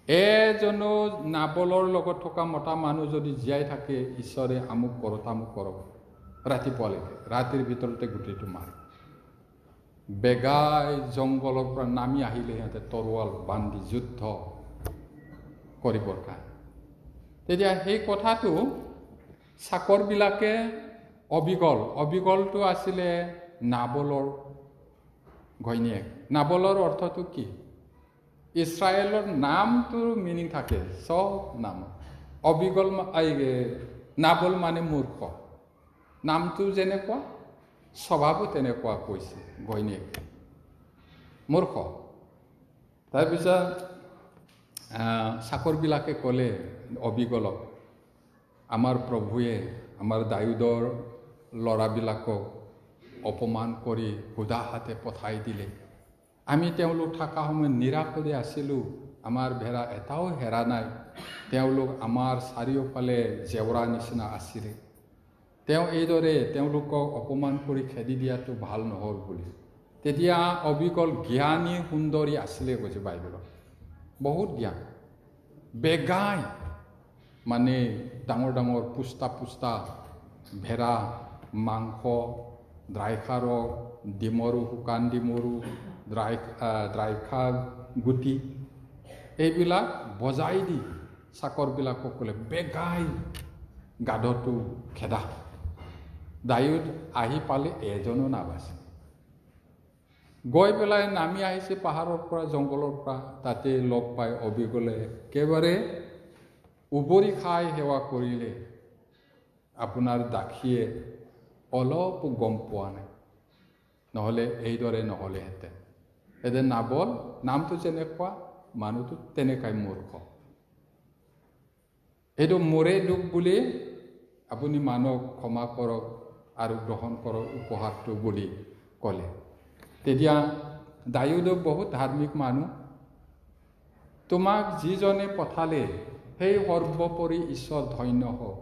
এজনো নাবলৰ লগত থকা মতা মানুহ যদি জীয়াই থাকে ঈশ্বৰে আমুক কৰক তামুক কৰক ৰাতিপুৱালৈকে ৰাতিৰ ভিতৰতে গোটেইটো মাৰে বেগাই জংঘলৰ পৰা নামি আহিলে সিহঁতে তৰোৱাল বান্ধি যুদ্ধ কৰিবৰ কাৰণে তেতিয়া সেই কথাটো চাকৰবিলাকে অবিগলটো আছিলে নাবলৰ ঘৈণীয়েক নাবলৰ অৰ্থটো কি ইছৰাইলৰ নামটোৰ মিনিং থাকে চব নাম অবিগল নাবল মানে মূৰ্খ নামটো যেনেকুৱা স্বভাৱো তেনেকুৱা কৈছে ঘৈণীয়েক মূৰ্খ তাৰপিছত চাকৰবিলাকে ক'লে অবিগলক আমাৰ প্ৰভুৱে আমাৰ দায়ুদৰ ল'ৰাবিলাকক অপমান কৰি সুধা হাতে পঠাই দিলে আমি তেওঁলোক থকা সময়ত নিৰাপদে আছিলোঁ আমাৰ ভেড়া এটাও হেৰা নাই তেওঁলোক আমাৰ চাৰিওফালে জেওৰা নিচিনা আছিলে তেওঁ এইদৰে তেওঁলোকক অপমান কৰি খেদি দিয়াটো ভাল নহ'ল বুলি তেতিয়া অবিকল জ্ঞানী সুন্দৰী আছিলে কৈছে বাইবেলত বহুত জ্ঞান বেগাই মানে ডাঙৰ ডাঙৰ পুষ্টা ভেড়া মাংস ড্ৰাই খাৰক ডিমৰু শুকান ডিমৰু ড্ৰাই খাৰ গুটি এইবিলাক বজাই দি চাকৰবিলাকক ক'লে বেগাই গাধটো খেদা দায়ুদ আহি পালে এজনো নাবাচে গৈ পেলাই নামি আহিছে পাহাৰৰ পৰা জংঘলৰ পৰা তাতে লগ পাই অবিগলে একেবাৰে উবৰি খাই সেৱা কৰিলে আপোনাৰ দাসীয়ে অলপ গম পোৱা নাই নহ'লে এইদৰে নহ'লেহেঁতেন এদিন নাবল নামটো যেনেকুৱা মানুহটো তেনেকাই মূৰ্খ এইটো মোৰে দুখ বুলি আপুনি মানুহক ক্ষমা কৰক আৰু গ্ৰহণ কৰক উপহাৰটো বুলি ক'লে তেতিয়া দায়ুদক বহুত ধাৰ্মিক মানুহ তোমাক যিজনে পঠালে সেই সৰ্বোপৰি ঈশ্বৰ ধন্য হওক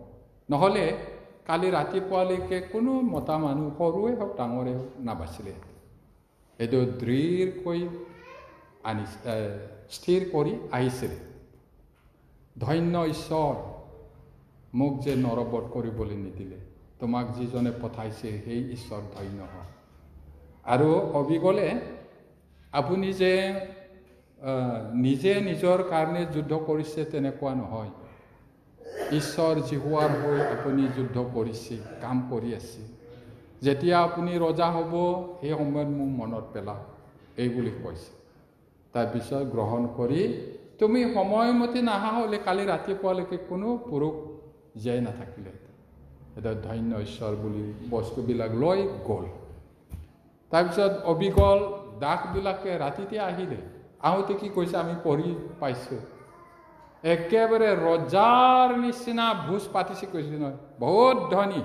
নহ'লে কালি ৰাতিপুৱালৈকে কোনো মতা মানুহ সৰুৱে হওক ডাঙৰে হওক নাবাচিলে এইটো দৃঢ়কৈ স্থিৰ কৰি আহিছিলে ধন্য ঈশ্বৰ মোক যে নৰবধ কৰিবলৈ নিদিলে তোমাক যিজনে পঠাইছে সেই ঈশ্বৰ ধন্য হওক আৰু অবিগলে আপুনি যে নিজে নিজৰ কাৰণে যুদ্ধ কৰিছে তেনেকুৱা নহয়। ঈশ্বৰ জিহুৱাৰ হৈ আপুনি যুদ্ধ কৰিছে, কাম কৰি আছে। যেতিয়া আপুনি ৰজা হ'ব সেই সময়ত মোক মনত পেলাওক, এই বুলি কৈছে। তাৰপিছত গ্ৰহণ কৰি তুমি সময়মতে নাহা হ'লে কালি ৰাতিপুৱালৈকে কোনো পুৰুষ জীয়াই নাথাকিলে। এটা ধন্য ঈশ্বৰ বুলি বস্তুবিলাক লৈ গ'ল। তাৰপিছত অবিকল দাসবিলাকে ৰাতিতে আহিলে। আহোঁতে কি কৈছে আমি পঢ়ি পাইছোঁ, একেবাৰে ৰজাৰ নিচিনা ভোজ পাতিছে কৈছে নহয়, বহুত ধনী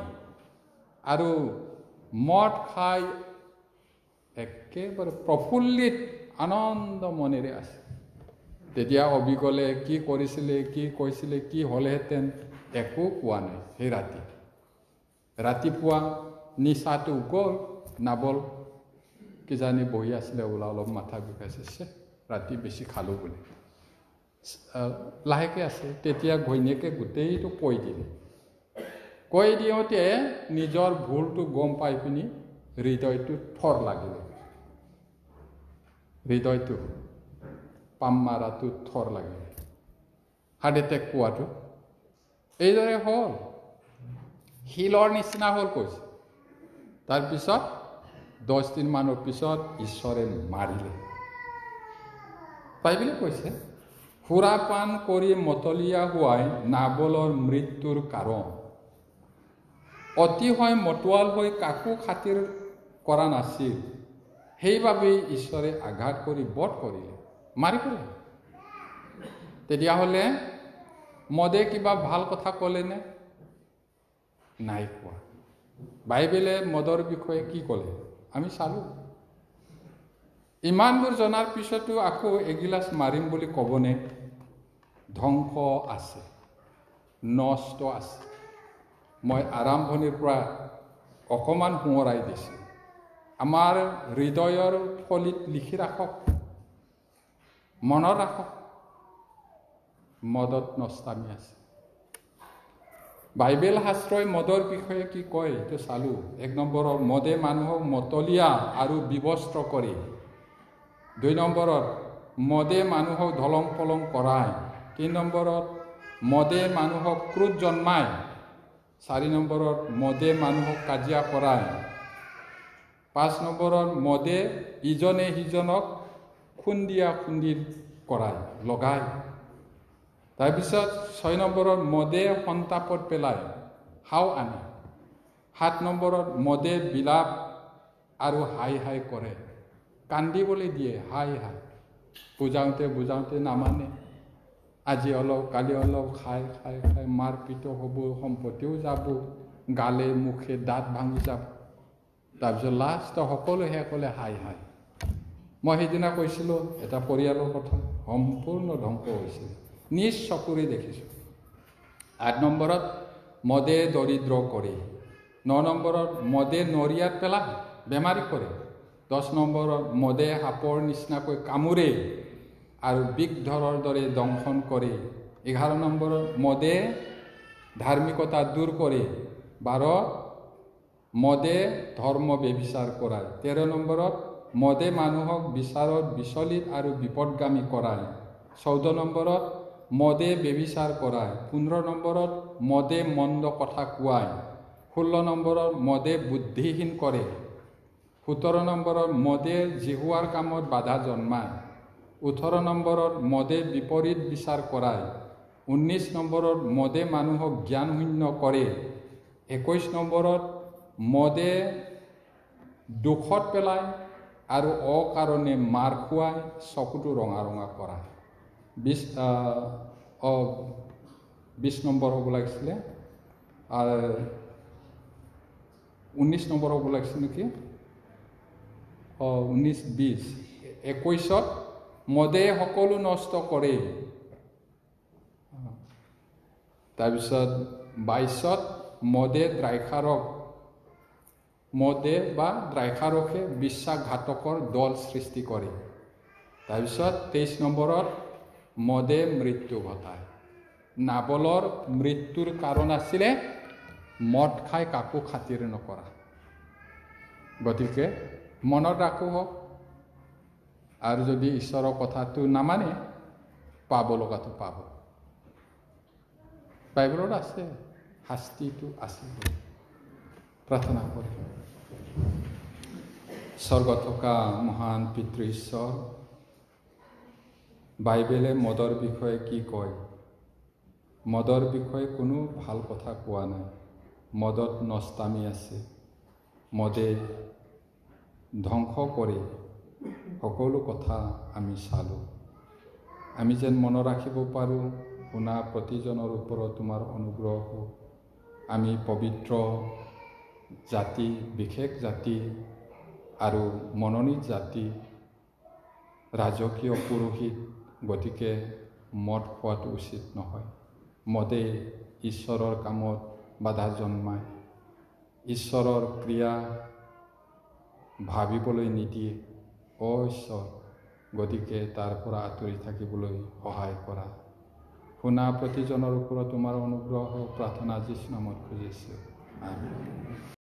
আৰু মদ খাই একেবাৰে প্ৰফুল্লিত আনন্দ মনেৰে আছে। তেতিয়া অবিকলে কি কৰিছিলে, কি কৈছিলে, কি হ'লেহেঁতেন একো কোৱা নাই। সেই ৰাতিপুৱা নিচাটো গ'ল, নাবল কিজানি বহি আছিলে, অলপ মাথা বিষাইছে, ৰাতি বেছি খালোঁ বুলি লাহেকৈ আছে। তেতিয়া ঘৈণীয়েকে গোটেইটো কৈ দিলে। কৈ দিওঁতে নিজৰ ভুলটো গম পাই পিনি হৃদয়টো থৰ লাগিলে। হৃদয়টো পাম মাৰাটো থৰ লাগিলে, হাৰ্ট এটেক পোৱাটো এইদৰে হ'ল, শিলৰ নিচিনা হ'ল কৈছে। তাৰপিছত 10 দিনমানৰ পিছত ঈশ্বৰে মাৰিলে। বাইবেলে কৈছে সুৰাপান কৰি মতলীয়া হোৱাই নাবলৰ মৃত্যুৰ কাৰণ। অতিশয় মতোৱাল হৈ কাকো খাতিৰ কৰা নাছিল, সেইবাবেই ঈশ্বৰে আঘাত কৰি বধ কৰিলে, মাৰি পেলালে। তেতিয়াহ'লে মদে কিবা ভাল কথা ক'লেনে? নাই কোৱা। বাইবেলে মদৰ বিষয়ে কি ক'লে আমি চালোঁ। ইমানবোৰ জনাৰ পিছতো আকৌ এগিলাচ মাৰিম বুলি ক'বনে? ধ্বংস আছে, নষ্ট আছে। মই আৰম্ভণিৰ পৰা অকণমান সোঁৱৰাই দিছোঁ। আমাৰ হৃদয়ৰ ফলিত লিখি ৰাখক, মনত ৰাখক, মদত নষ্টামি আছে। বাইবেল শাস্ত্ৰই মদৰ বিষয়ে কি কয় এইটো চালোঁ। 1 নম্বৰত মদে মানুহক মতলীয়া আৰু বিবস্ত্ৰ কৰে। 2 নম্বৰত মদে মানুহক ধলং পলং কৰায়। 3 নম্বৰত মদে মানুহক ক্ৰোধ জন্মায়। 4 নম্বৰত মদে মানুহক কাজিয়া কৰায়। 5 নম্বৰত মদে ইজনে সিজনক খুন্দি কৰায়, লগায়। তাৰপিছত 6 নম্বৰত মদে সন্তাপত পেলায়, হাও আনে। 7 নম্বৰত মদে বিলাপ আৰু হাই কৰে, কান্দিবলৈ দিয়ে, হাই বুজাওঁতে নামানে। আজি অলপ কালি অলপ খাই মাৰপিট হ'ব, সম্পত্তিও যাব, গালে মুখে দাঁত ভাঙি যাব। তাৰপিছত লাষ্ট সকলো শেষ হ'লে হাই। মই সেইদিনা কৈছিলোঁ এটা পৰিয়ালৰ কথা, সম্পূৰ্ণ ধ্বংস হৈছিল, নিজ চকুৰে দেখিছোঁ। 8 নম্বৰত মদে দৰিদ্ৰ কৰে। 9 নম্বৰত মদে নৰিয়াত পেলায়, বেমাৰী কৰে। 10 নম্বৰত মদে সাপৰ নিচিনাকৈ কামোৰে আৰু বিগধৰৰ দৰে দংশন কৰে। 11 নম্বৰত মদে ধাৰ্মিকতা দূৰ কৰে। 12 মদে ধৰ্ম ব্যভিচাৰ কৰায়। 13 নম্বৰত মদে মানুহক বিচাৰত বিচলিত আৰু বিপদগামী কৰায়। 14 নম্বৰত মদে ব্যভিচাৰ কৰায়। 15 নম্বৰত মদে মন্দ কথা কোৱায়। 16 নম্বৰত মদে বুদ্ধিহীন কৰে। 17 নম্বৰত মদে জিহুৱাৰ কামত বাধা জন্মায়। 18 নম্বৰত মদে বিপৰীত বিচাৰ কৰায়। 19 নম্বৰত মদে মানুহক জ্ঞানশূন্য কৰে। 21 নম্বৰত মদে দুখত পেলায় আৰু অকাৰণে মাৰ খুৱায়, চকুটো ৰঙা কৰায়। 20 নম্বৰ হ'ব লাগিছিলে, 19 নম্বৰ হ'ব লাগিছিল নেকি? 19, 20, 21ত মদে সকলো নষ্ট কৰে। তাৰপিছত 22ত মদে দ্ৰাক্ষাৰসে বিশ্বাসঘাতকৰ দল সৃষ্টি কৰে। তাৰপিছত 23 নম্বৰত মদে মৃত্যু ঘটায়। নাবলৰ মৃত্যুৰ কাৰণ আছিলে মদ খাই কাকো খাতিৰ নকৰা। গতিকে মনত ৰাখোঁ, আৰু যদি ঈশ্বৰৰ কথাটো নামানে পাব লগাটো পাব। বাইবেলত আছে, শাস্তিটো আছে। প্ৰাৰ্থনা কৰি স্বৰ্গত থকা মহান পিতৃ ঈশ্বৰ, বাইবেলে মদৰ বিষয়ে কি কয়? মদৰ বিষয়ে কোনো ভাল কথা কোৱা নাই। মদত নষ্টামি আছে। মদে ধ্বংস কৰে। সকলো কথা আমি চালোঁ। আমি যেন মনত ৰাখিব পাৰোঁ, শুনা প্ৰতিজনৰ ওপৰত তোমাৰ অনুগ্ৰহ হওক। আমি পবিত্ৰ জাতি, বিশেষ জাতি আৰু মনোনীত জাতি, ৰাজকীয় পুৰোহিত, গতিকে মদ খোৱাটো উচিত নহয়। মদে ঈশ্বৰৰ কামত বাধা জন্মায়, ঈশ্বৰৰ ক্ৰিয়া ভাবিবলৈ নিদিয়ে। ঈশ্বৰ, গতিকে তাৰ পৰা আঁতৰি থাকিবলৈ সহায় কৰা। শুনা প্ৰতিজনৰ ওপৰত তোমাৰ অনুগ্ৰহ হওক। প্ৰাৰ্থনা যীশুৰ নামত খুজিছোঁ। আমেন।